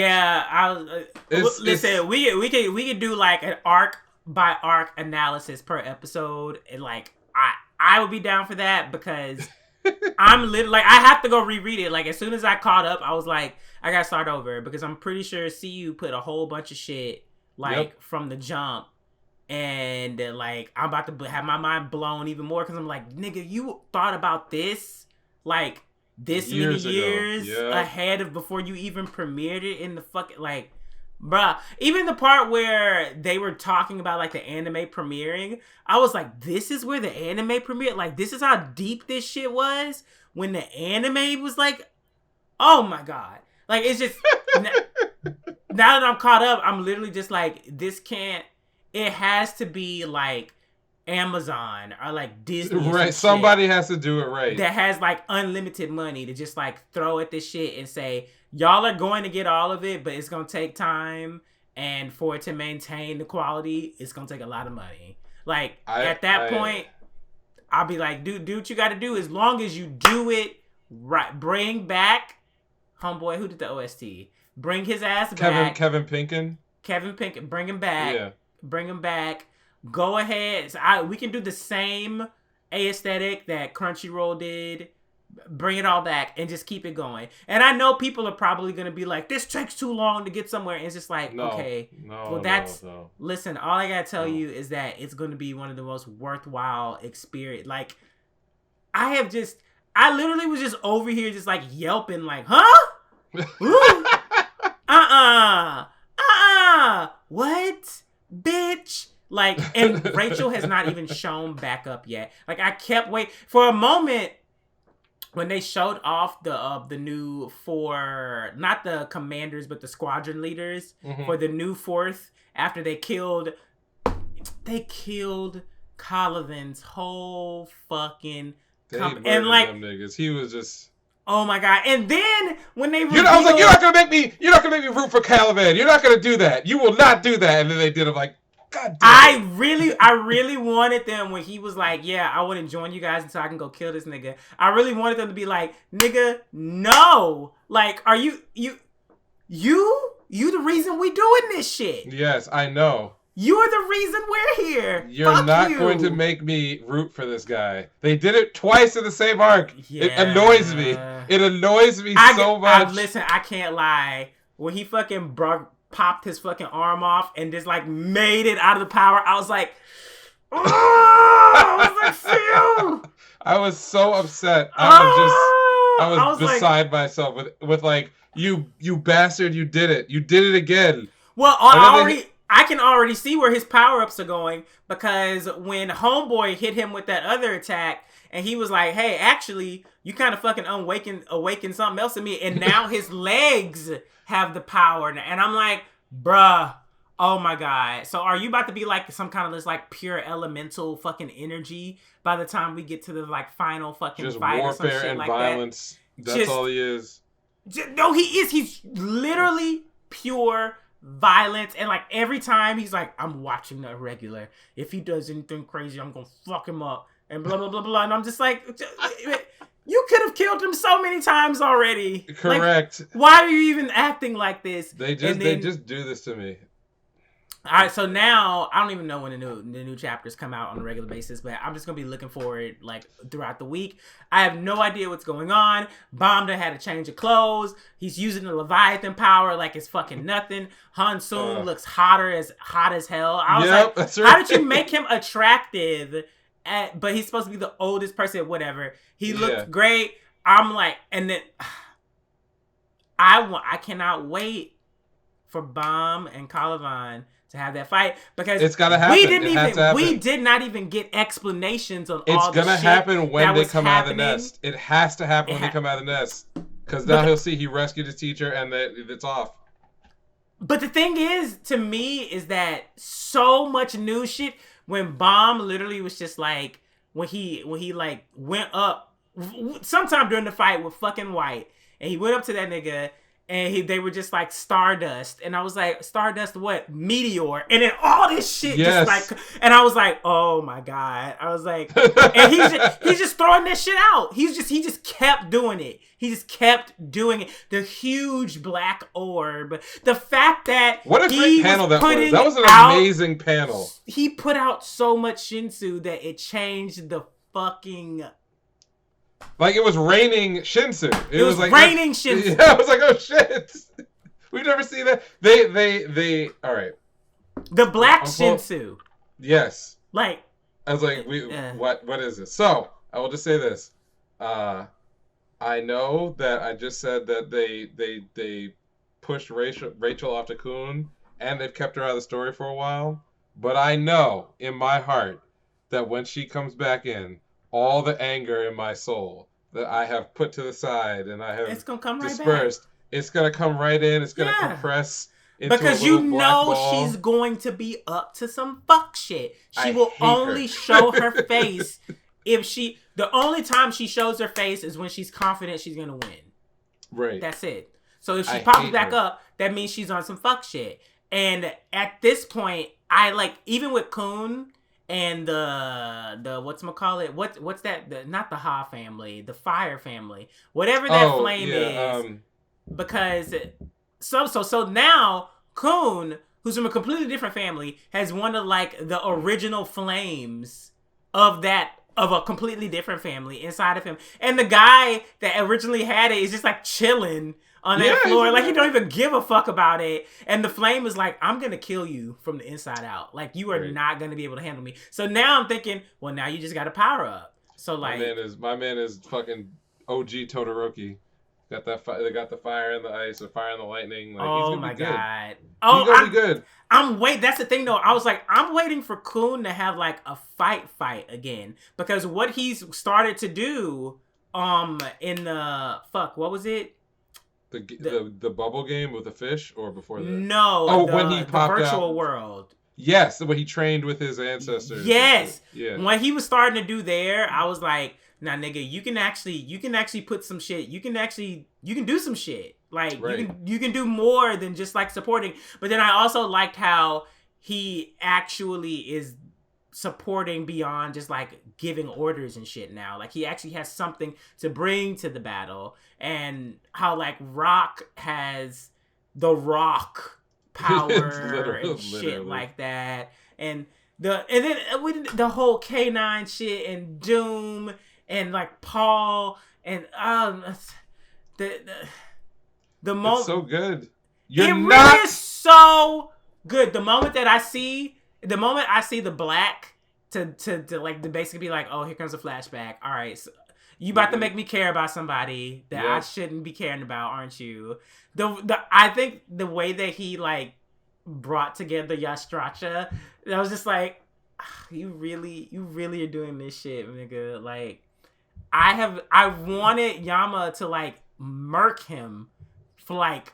listen, we could do like an arc by arc analysis per episode, and like I would be down for that because I'm like I have to go reread it. Like as soon as I caught up, I was like I gotta start over because I'm pretty sure CU put a whole bunch of shit like from the jump, and like I'm about to have my mind blown even more because I'm like, nigga, you thought about this like this many Years ago. years Yep. ahead of before you even premiered it in the fucking like, bruh. Even the part where they were talking about like the anime premiering, I was like, this is where the anime premiered. Like, this is how deep this shit was when the anime was like, oh my god. Like, it's just now that I'm caught up, I'm literally just like, this can't. It has to be like Amazon or like Disney. Or right. Somebody has to do it right. That has like unlimited money to just like throw at this shit and say, y'all are going to get all of it, but it's going to take time. And for it to maintain the quality, it's going to take a lot of money. Like, at that point, I'll be like, dude, do what you got to do. As long as you do it right. Bring back homeboy who did the OST. Bring his ass back. Kevin Pinkin. Bring him back. Yeah. Bring him back. Go ahead. We can do the same aesthetic that Crunchyroll did. Bring it all back and just keep it going. And I know people are probably going to be like, this takes too long to get somewhere. And it's just like, listen, all I got to tell you is that it's going to be one of the most worthwhile experience. Like, I literally was just over here just like yelping like, huh? What? Bitch. Like, and Rachel has not even shown back up yet. Like, I kept waiting for a moment when they showed off the new not the commanders, but the squadron leaders for the new 4th after they killed Collivan's whole fucking and like them niggas. He was just, oh my god! And then when they I was like, you're not gonna make me root for Caliban. You're not gonna do that. You will not do that. And then they did. I'm like, God damn. I really wanted them when he was like, yeah, I want to join you guys so I can go kill this nigga. I really wanted them to be like, nigga, no. Like, are you the reason we doing this shit? Yes, I know. You're the reason we're here. You're not going to make me root for this guy. They did it twice in the same arc. Yeah. It annoys me. It annoys me so much. Listen, I can't lie. When he fucking popped his fucking arm off and just like made it out of the power, I was like, oh, I was like, Phil. I was so upset. I was beside myself with like, you bastard, you did it. You did it again. Well, I can already see where his power-ups are going, because when Homeboy hit him with that other attack and he was like, hey, actually, you kind of fucking awakened something else in me, and now his legs have the power. And I'm like, bruh, oh my god. So are you about to be like some kind of this like pure elemental fucking energy by the time we get to the like final fucking just fight warfare or some shit and like violence. That? That's all he is. No, he is. He's literally pure violence, and like every time he's like, I'm watching the regular. If he does anything crazy, I'm gonna fuck him up, and blah blah blah blah. And I'm just like, you could have killed him so many times already. Correct. Like, why are you even acting like this? They just do this to me. All right, so now I don't even know when the new chapters come out on a regular basis, but I'm just gonna be looking for it like throughout the week. I have no idea what's going on. Bomda had a change of clothes. He's using the Leviathan power like it's fucking nothing. Han Sung looks hot as hell. I was like, that's right. How did you make him attractive? But he's supposed to be the oldest person, whatever. He looked great. I'm like, and then I cannot wait for Bomb and Caliban to have that fight, because it's gotta happen. We did not even get explanations on all the shit. It's gonna happen when they come out of the nest. It has to happen when they come out of the nest, because now he'll see he rescued his teacher and that it's off. But the thing is, to me, is that so much new shit. When Bomb literally was just like, when he like went up sometime during the fight with fucking White, and he went up to that nigga. And they were just like Stardust. And I was like, Stardust what? Meteor. And then all this shit just like, and I was like, oh my God. I was like, and he's just throwing this shit out. He just kept doing it. He just kept doing it. The huge black orb. The fact that what a great panel that was. That was an amazing panel. He put out so much Shinsu that it changed the fucking... Like, it was raining Shinsu. It was like raining Shinsu. Yeah, I was like, oh shit. We've never seen that. They all right. The black Shinsu. Yes. Like, I was like, what is this? So, I will just say this. I know that I just said that they pushed Rachel off to Coon, and they've kept her out of the story for a while. But I know in my heart that when she comes back in, all the anger in my soul that I have put to the side and I have It's gonna come right back. dispersed, it's gonna come right in. It's gonna Yeah. compress into a Because you little black know she's ball. going to be up to some fuck shit. She I will hate her. only show her face if she. The only time she shows her face is when she's confident she's gonna win. Right. That's it. So if she I pops hate back her. up, that means she's on some fuck shit. And at this point, I like even with Coon and the whatchamacallit, what's that? Not the Ha family, the Fire family, whatever that Oh flame yeah. is, because so now Coon, who's from a completely different family, has one of like the original flames of a completely different family inside of him. And the guy that originally had it is just like chilling on that floor. Like he don't even give a fuck about it. And the flame is like, I'm gonna kill you from the inside out. Like you are not gonna be able to handle me. So now I'm thinking, well, now you just gotta power up. So like my man is fucking OG Todoroki. Got that they got the fire and the ice, the fire and the lightning. Like he's oh gonna my be good. god. He's gonna be good. That's the thing though. I was like, I'm waiting for Coon to have like a fight again. Because what he's started to do, in the what was it? The bubble game with the fish or before that? No. When he popped the virtual out. world. Yes, when he trained with his ancestors. Yes. Yeah. When he was starting to do there, I was like, nah, nigga, you can actually put some shit. You can do some shit. Like you can do more than just like supporting. But then I also liked how he actually is supporting beyond just like giving orders and shit now. Like he actually has something to bring to the battle, and how like Rock has the Rock power and shit like that, and then the whole K9 shit and Doom and like Paul and the moment. It's so good. Really is so good. The moment I see the black to basically be like, oh, here comes a flashback. All right, so you about to make me care about somebody that I shouldn't be caring about, aren't you? I think the way that he like brought together Yastracha, I was just like, you really are doing this shit, nigga. Like, I wanted Yama to like murk him for like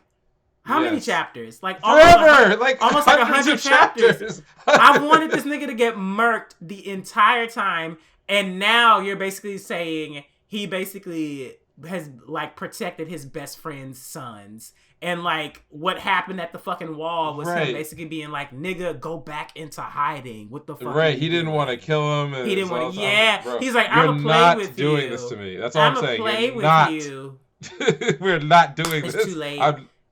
how many chapters? Like forever, almost like 100 chapters. I wanted this nigga to get murked the entire time, and now you're basically saying he basically has like protected his best friend's sons. And like what happened at the fucking wall was him basically being like, nigga, go back into hiding. What the fuck? Right, he didn't want to kill him. He didn't want to. Yeah, he's like, I'm gonna play with you. You're not doing this to me. That's all I'm saying. Play with you. We're not doing this. It's too late.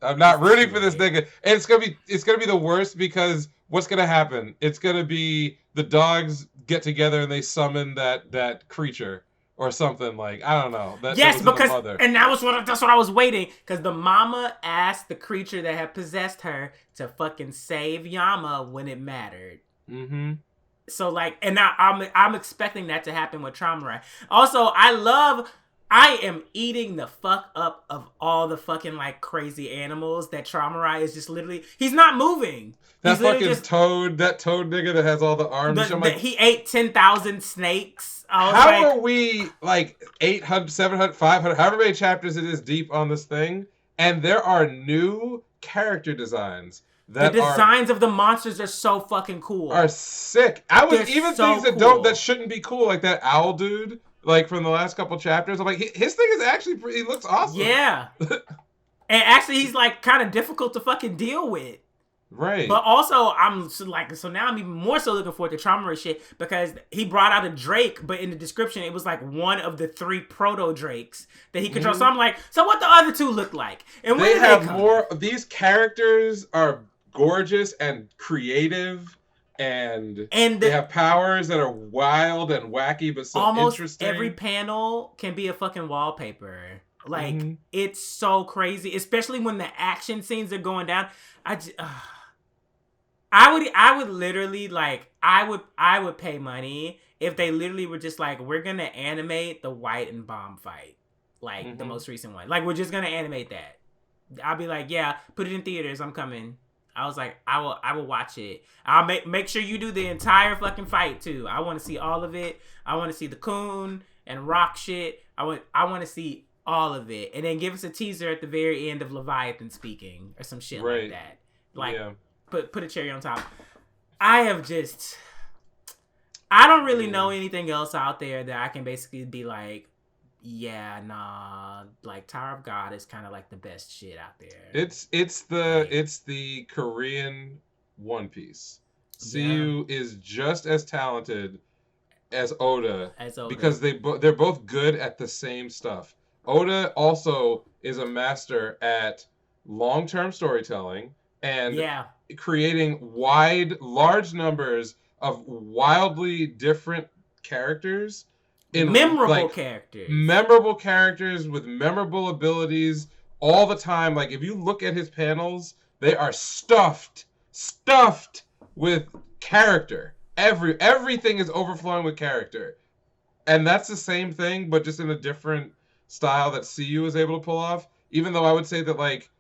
I'm not rooting for this nigga. And it's gonna be the worst, because what's gonna happen? It's gonna be the dogs get together and they summon that creature or something, like, I don't know. Yes, because and that's what I was waiting, because the mama asked the creature that had possessed her to fucking save Yama when it mattered. Mm-hmm. So like, and now I'm expecting that to happen with Traumarai. Also, I am eating the fuck up of all the fucking like crazy animals that Traumarai is just literally, he's not moving. That fucking toad nigga that has all the arms. He ate 10,000 snakes. How are we like 800, 700, 500, however many chapters it is deep on this thing, and there are new character designs. The designs of the monsters are so fucking cool. Are sick. Things that shouldn't be cool, like that owl dude. Like from the last couple chapters, I'm like, his thing is actually he looks awesome. Yeah, and actually, he's like kind of difficult to fucking deal with. Right. But also, so now I'm even more so looking forward to Traumarai shit, because he brought out a Drake, but in the description it was like one of the 3 proto Drakes that he controls. Mm-hmm. So I'm like, so what the other 2 look like? And when they come? More. These characters are gorgeous and creative. And they have powers that are wild and wacky, but so almost interesting. Every panel can be a fucking wallpaper. Like, It's so crazy, especially when the action scenes are going down. I would literally like, I would pay money if they literally were just like, we're gonna animate the White and Bomb fight. like the most recent one. Like, we're just gonna animate that. I'll be like, yeah, put it in theaters. I'm coming. I was like, I will watch it. I'll make sure you do the entire fucking fight too. I want to see all of it. I want to see the Coon and Rock shit. I want to see all of it, and then give us a teaser at the very end of Leviathan speaking or some shit like that. Like, put a cherry on top. I don't really know anything else out there that I can basically be like, yeah, nah, like Tower of God is kind of like the best shit out there. It's the Korean One Piece. CU is just as talented as Oda, because they're both good at the same stuff. Oda also is a master at long-term storytelling and creating large numbers of wildly different characters. Memorable characters with memorable abilities all the time. Like, if you look at his panels, they are stuffed with character. Everything is overflowing with character, and that's the same thing, but just in a different style that CU is able to pull off. Even though I would say that, like,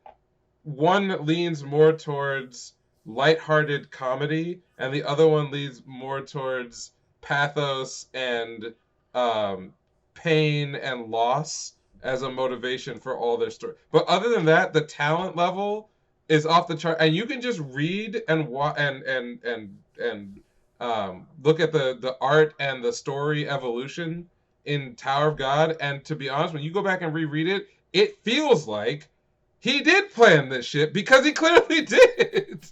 one leans more towards lighthearted comedy, and the other one leans more towards pathos and pain and loss as a motivation for all their story. But other than that, the talent level is off the chart, and you can just read and look at the art and the story evolution in Tower of God. And to be honest, when you go back and reread it, it feels like he did plan this shit, because he clearly did.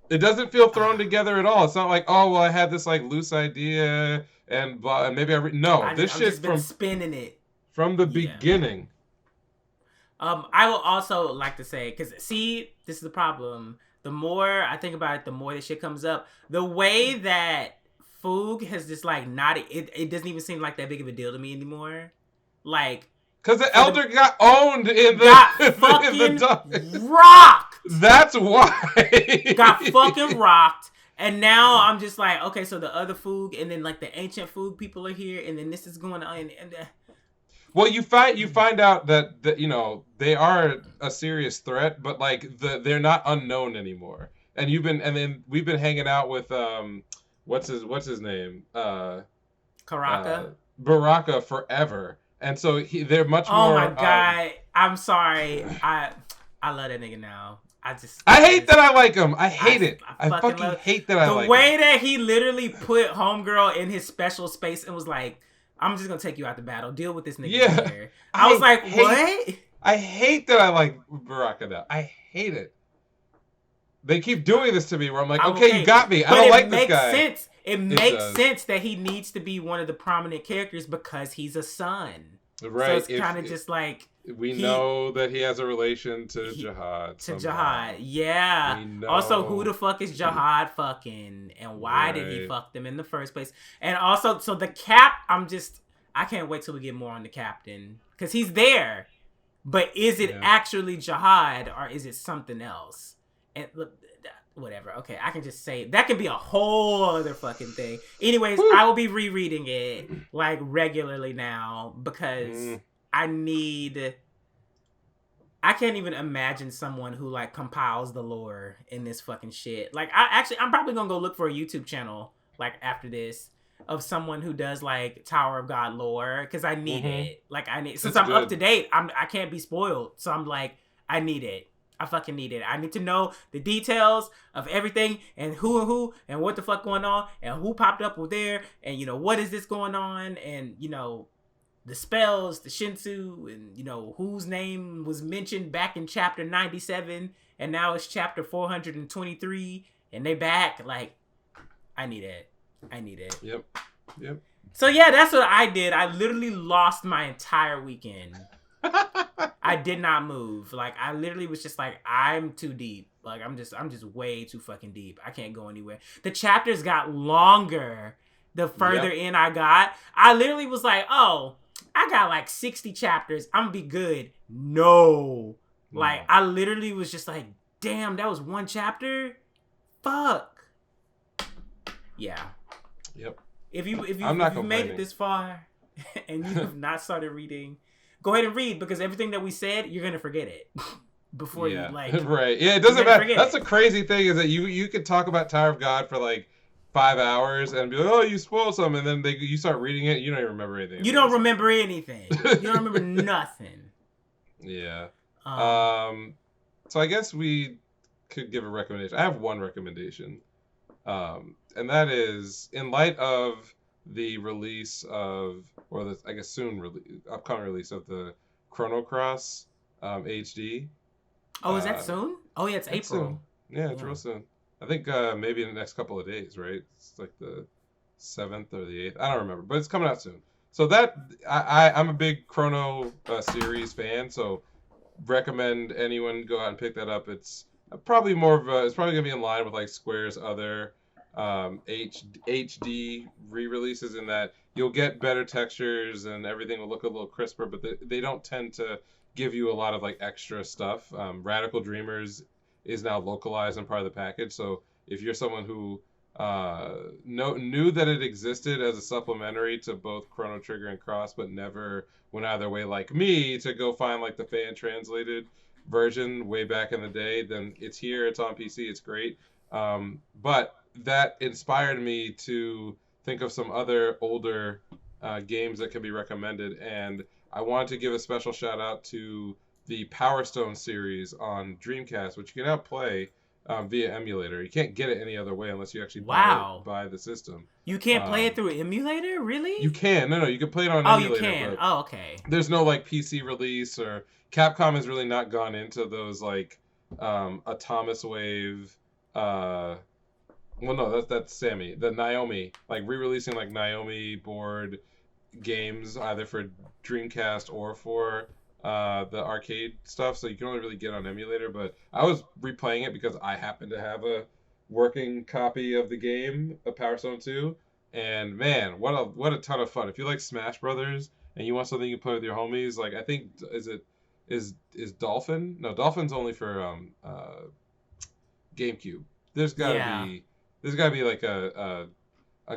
It doesn't feel thrown together at all. It's not like, oh, well, I had this like loose idea and blah, and maybe this shit's from spinning it from the beginning. I will also like to say, because see, this is the problem. The more I think about it, the more this shit comes up. The way that Foog has just like it doesn't even seem like that big of a deal to me anymore. Like, because the Elder got owned in the fucking rocked. That's why. Got fucking rocked. And now I'm just like, okay, so the other Foog and then like the ancient Foog people are here, and then this is going on. Well, you find out that you know they are a serious threat, but like they're not unknown anymore. And then we've been hanging out with what's his name? Baraka forever. And so they're much more. Oh my god! I'm sorry. I love that nigga now. I hate that I like him. I hate it. I fucking hate that I like him. The way that he literally put Homegirl in his special space and was like, "I'm just gonna take you out the battle. Deal with this nigga here." I was like, "What?" I hate that I like Baraka now. I hate it. They keep doing this to me where I'm like, okay, you got me. I don't like this guy. Sense. It makes sense that he needs to be one of the prominent characters because he's a son. Right. So it's kind of just like... We know that he has a relation to Jihad. Jihad, yeah. Also, who the fuck is Jihad fucking? And why did he fuck them in the first place? And also, so the Cap, I can't wait till we get more on the Captain. Because he's there. But is it actually Jihad or is it something else? And look, whatever. Okay, I can just say that can be a whole other fucking thing. Anyways, I will be rereading it like regularly now because I can't even imagine someone who like compiles the lore in this fucking shit. Like I'm probably gonna go look for a YouTube channel like after this of someone who does like Tower of God lore because I need it. Like since I'm up to date, I can't be spoiled. So I'm like, I need it. I fucking need it. I need to know the details of everything and who and what the fuck going on and who popped up with there and you know what is this going on and you know the spells, the Shinsu, and you know whose name was mentioned back in chapter 97 and now it's chapter 423 and they back. Like, I need it. Yep. So yeah, that's what I did. I literally lost my entire weekend. I did not move. Like, I literally was just like, I'm too deep. Like, I'm just way too fucking deep. I can't go anywhere. The chapters got longer the further in I got. I literally was like, oh, I got like 60 chapters. I'm gonna be good. No. Like, I literally was just like, damn, that was one chapter? Fuck. Yeah. Yep. If you made it this far and you have not started reading go ahead and read because everything that we said, you're gonna forget it before you Yeah, like. right. Yeah, it You're doesn't gonna matter. forget That's it. the crazy thing is that you could talk about Tower of God for like 5 hours and be like, oh, you spoiled some, and then you start reading it, you don't even remember anything. You don't remember anything. You don't remember nothing. Yeah. Um. Um. So I guess we could give a recommendation. I have one recommendation, and that is in light of the release of, or the I guess upcoming release of the Chrono Cross HD. Oh, is that soon? Oh yeah, it's It's soon. April. Yeah, it's real soon. I think maybe in the next couple of days, right? It's like the 7th or the 8th. I don't remember, but it's coming out soon. So that I'm a big Chrono series fan, so recommend anyone go out and pick that up. It's probably it's probably gonna be in line with like Square's other HD re-releases in that you'll get better textures and everything will look a little crisper, but they don't tend to give you a lot of like extra stuff. Radical Dreamers is now localized and part of the package, so if you're someone who knew that it existed as a supplementary to both Chrono Trigger and Cross, but never went either way like me to go find like the fan translated version way back in the day, then it's here, it's on PC, it's great. But that inspired me to think of some other older games that can be recommended, and I wanted to give a special shout out to the Power Stone series on Dreamcast, which you can now play via emulator. You can't get it any other way unless you actually buy the system. You can't play it through emulator, really? You can. No, you can play it on oh, emulator. You can. Oh, okay. There's no like PC release, or Capcom has really not gone into those like Atomic Wave. Well, no, that's Sammy. The Naomi, like re-releasing like Naomi board games either for Dreamcast or for the arcade stuff, so you can only really get on emulator. But I was replaying it because I happen to have a working copy of the game, of Power Stone 2, and man, what a ton of fun. If you like Smash Brothers and you want something you can play with your homies, like I think is Dolphin? No, Dolphin's only for GameCube. There's gotta be like a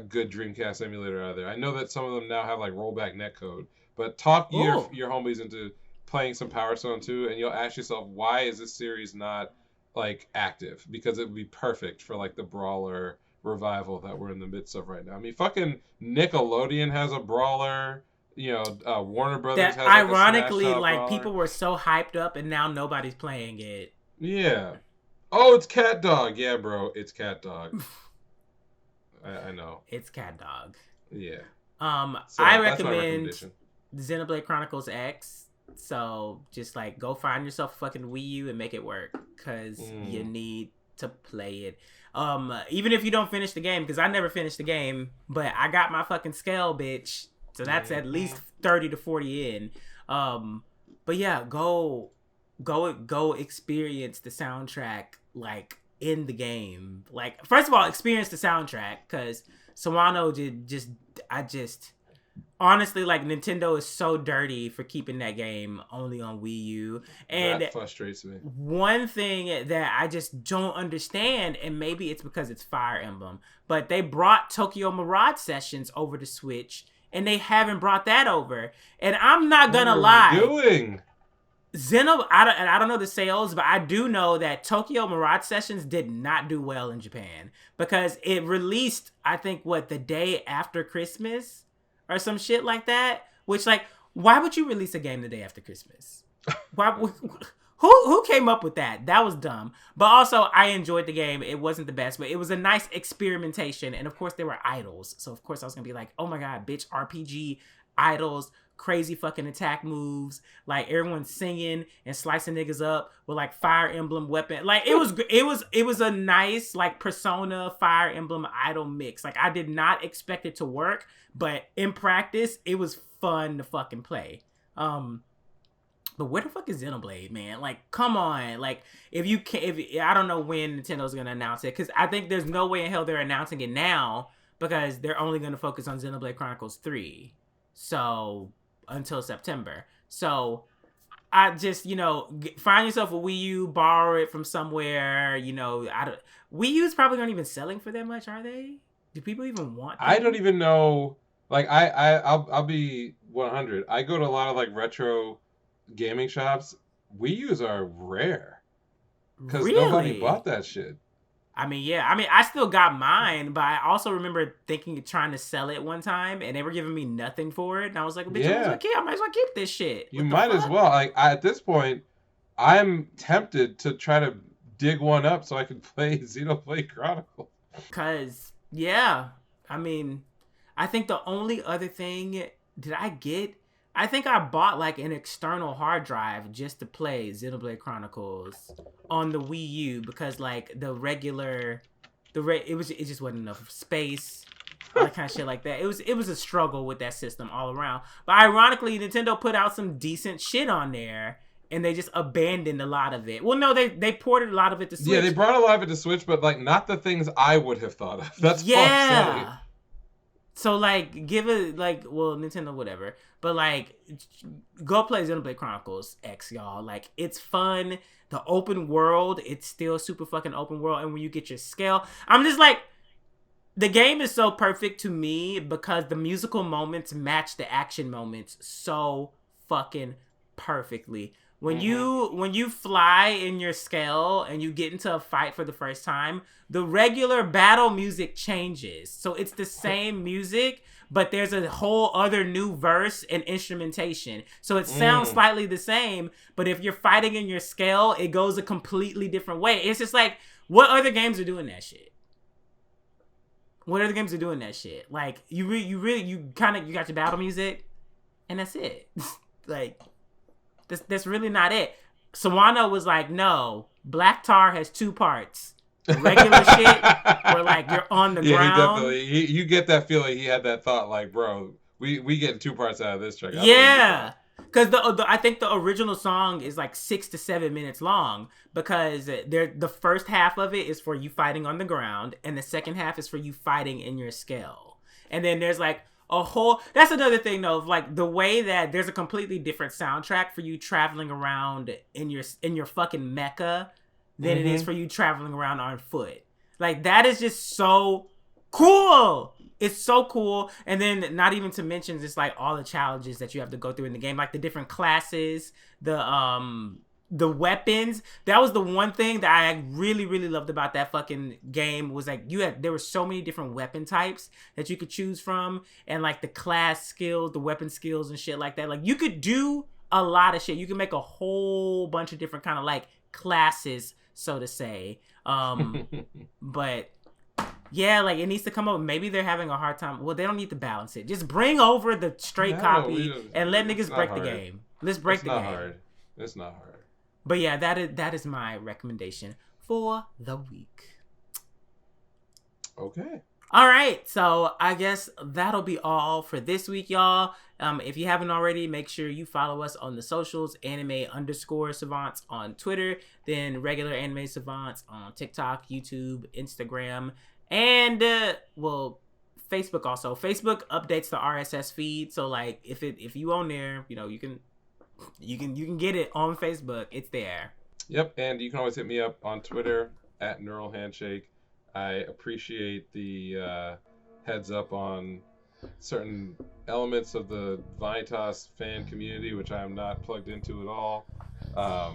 good Dreamcast emulator out there. I know that some of them now have like rollback netcode, but talk your homies into playing some Power Stone 2, and you'll ask yourself, why is this series not like active? Because it would be perfect for like the brawler revival that we're in the midst of right now. I mean, fucking Nickelodeon has a brawler. Warner Brothers has ironically, like a like brawler. people were so hyped up, and now nobody's playing it. Yeah. Oh, it's Cat Dog. Yeah, bro, it's Cat Dog. I know. It's Cat Dog. Yeah. So I recommend Xenoblade Chronicles X. So just like go find yourself a fucking Wii U and make it work, because you need to play it. Even if you don't finish the game, because I never finished the game, but I got my fucking scale, bitch. So that's at least 30 to 40 in. But yeah, go experience the soundtrack like in the game. Like, first of all, experience the soundtrack, because Sawano honestly, like, Nintendo is so dirty for keeping that game only on Wii U. And that frustrates me. One thing that I just don't understand, and maybe it's because it's Fire Emblem, but they brought Tokyo Mirage Sessions over to Switch, and they haven't brought that over. And I'm not gonna lie. What are you doing? I don't know the sales, but I do know that Tokyo Mirage Sessions did not do well in Japan, because it released, I think, the day after Christmas or some shit like that. Which, like, why would you release a game the day after Christmas? Who came up with that? That was dumb. But also, I enjoyed the game. It wasn't the best, but it was a nice experimentation. And of course, there were idols. So of course, I was gonna be like, oh my god, bitch, RPG idols, crazy fucking attack moves, like everyone's singing and slicing niggas up with like Fire Emblem weapon. Like it was a nice like Persona Fire Emblem idol mix. Like I did not expect it to work, but in practice it was fun to fucking play. But where the fuck is Xenoblade, man? Like, come on. Like, if I don't know when Nintendo's gonna announce it, because I think there's no way in hell they're announcing it now, because they're only gonna focus on Xenoblade Chronicles 3. So until September. So I just, find yourself a Wii U, borrow it from somewhere. Wii U's probably not even selling for that much, are they? Do people even want them? I don't even know. Like I'll be 100. I go to a lot of like retro gaming shops. Wii U's are rare because nobody bought that shit. I mean, yeah. I mean, I still got mine, but I also remember trying to sell it one time, and they were giving me nothing for it, and I was like, "Bitch, I might as well keep this shit." You might as well. Like at this point, I'm tempted to try to dig one up so I can play Xenoblade Chronicles. Cause yeah, I mean, I think the only other thing I think I bought like an external hard drive just to play Xenoblade Chronicles on the Wii U because like it just wasn't enough space, all that kind of shit like that. It was a struggle with that system all around. But ironically, Nintendo put out some decent shit on there. And they just abandoned a lot of it. Well, no, they ported a lot of it to Switch. Yeah, they brought a lot of it to Switch, but like not the things I would have thought of. That's all I'm saying. So like, give it like, well, Nintendo, whatever. But like, go play Xenoblade Chronicles X, y'all. Like, it's fun. The open world, it's still super fucking open world. And when you get your scale, I'm just like, the game is so perfect to me because the musical moments match the action moments so fucking perfectly. When you fly in your scale and you get into a fight for the first time, the regular battle music changes. So it's the same music, but there's a whole other new verse and instrumentation. So it sounds slightly the same, but if you're fighting in your scale, it goes a completely different way. It's just like, what other games are doing that shit? What other games are doing that shit? Like, you got your battle music, and that's it. Like, that's really not it. Sawano was like, no, Black Tar has two parts. The regular shit, where like you're on the ground. Yeah, he definitely. You get that feeling. He had that thought, like, bro, we get two parts out of this track. Yeah, because I think the original song is like 6 to 7 minutes long because the first half of it is for you fighting on the ground, and the second half is for you fighting in your scale. And then there's like that's another thing though, of like the way that there's a completely different soundtrack for you traveling around in your fucking mecha than it is for you traveling around on foot. Like, that is just so cool. It's so cool. And then not even to mention just like all the challenges that you have to go through in the game, like the different classes, the weapons. That was the one thing that I really, really loved about that fucking game was like there were so many different weapon types that you could choose from, and like the class skills, the weapon skills and shit like that. Like, you could do a lot of shit. You can make a whole bunch of different kind of like classes, so to say. But yeah, like it needs to come up. Maybe they're having a hard time. Well, they don't need to balance it. Just bring over the straight copy and let niggas break the game. Let's break the game. It's not hard. But yeah, that is my recommendation for the week. Okay. All right, so I guess that'll be all for this week, y'all. If you haven't already, make sure you follow us on the socials, anime_savants on Twitter, then regular anime savants on TikTok, YouTube, Instagram, and Facebook also. Facebook updates the RSS feed, so like if you on there, you know, you can get it on Facebook. It's there. Yep, and you can always hit me up on Twitter at Neural Handshake. I appreciate the heads up on certain elements of the Vanitas fan community, which I am not plugged into at all.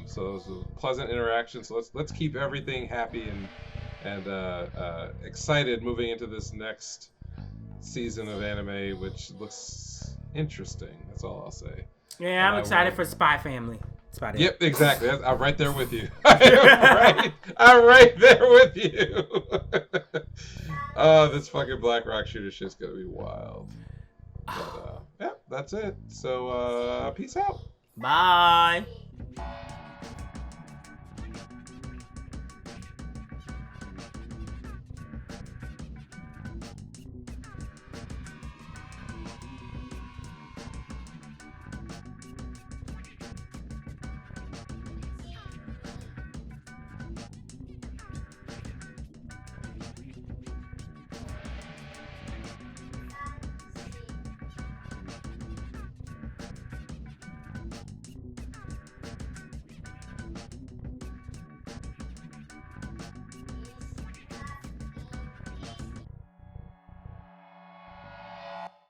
So it was a pleasant interaction. So let's keep everything happy and excited moving into this next season of anime, which looks interesting. That's all I'll say. Yeah, I'm excited for Spy Family. That's about it. Yep, exactly. I'm right there with you. I'm right there with you. This fucking Black Rock shooter shit's gonna be wild. But, yeah, that's it. So, peace out. Bye.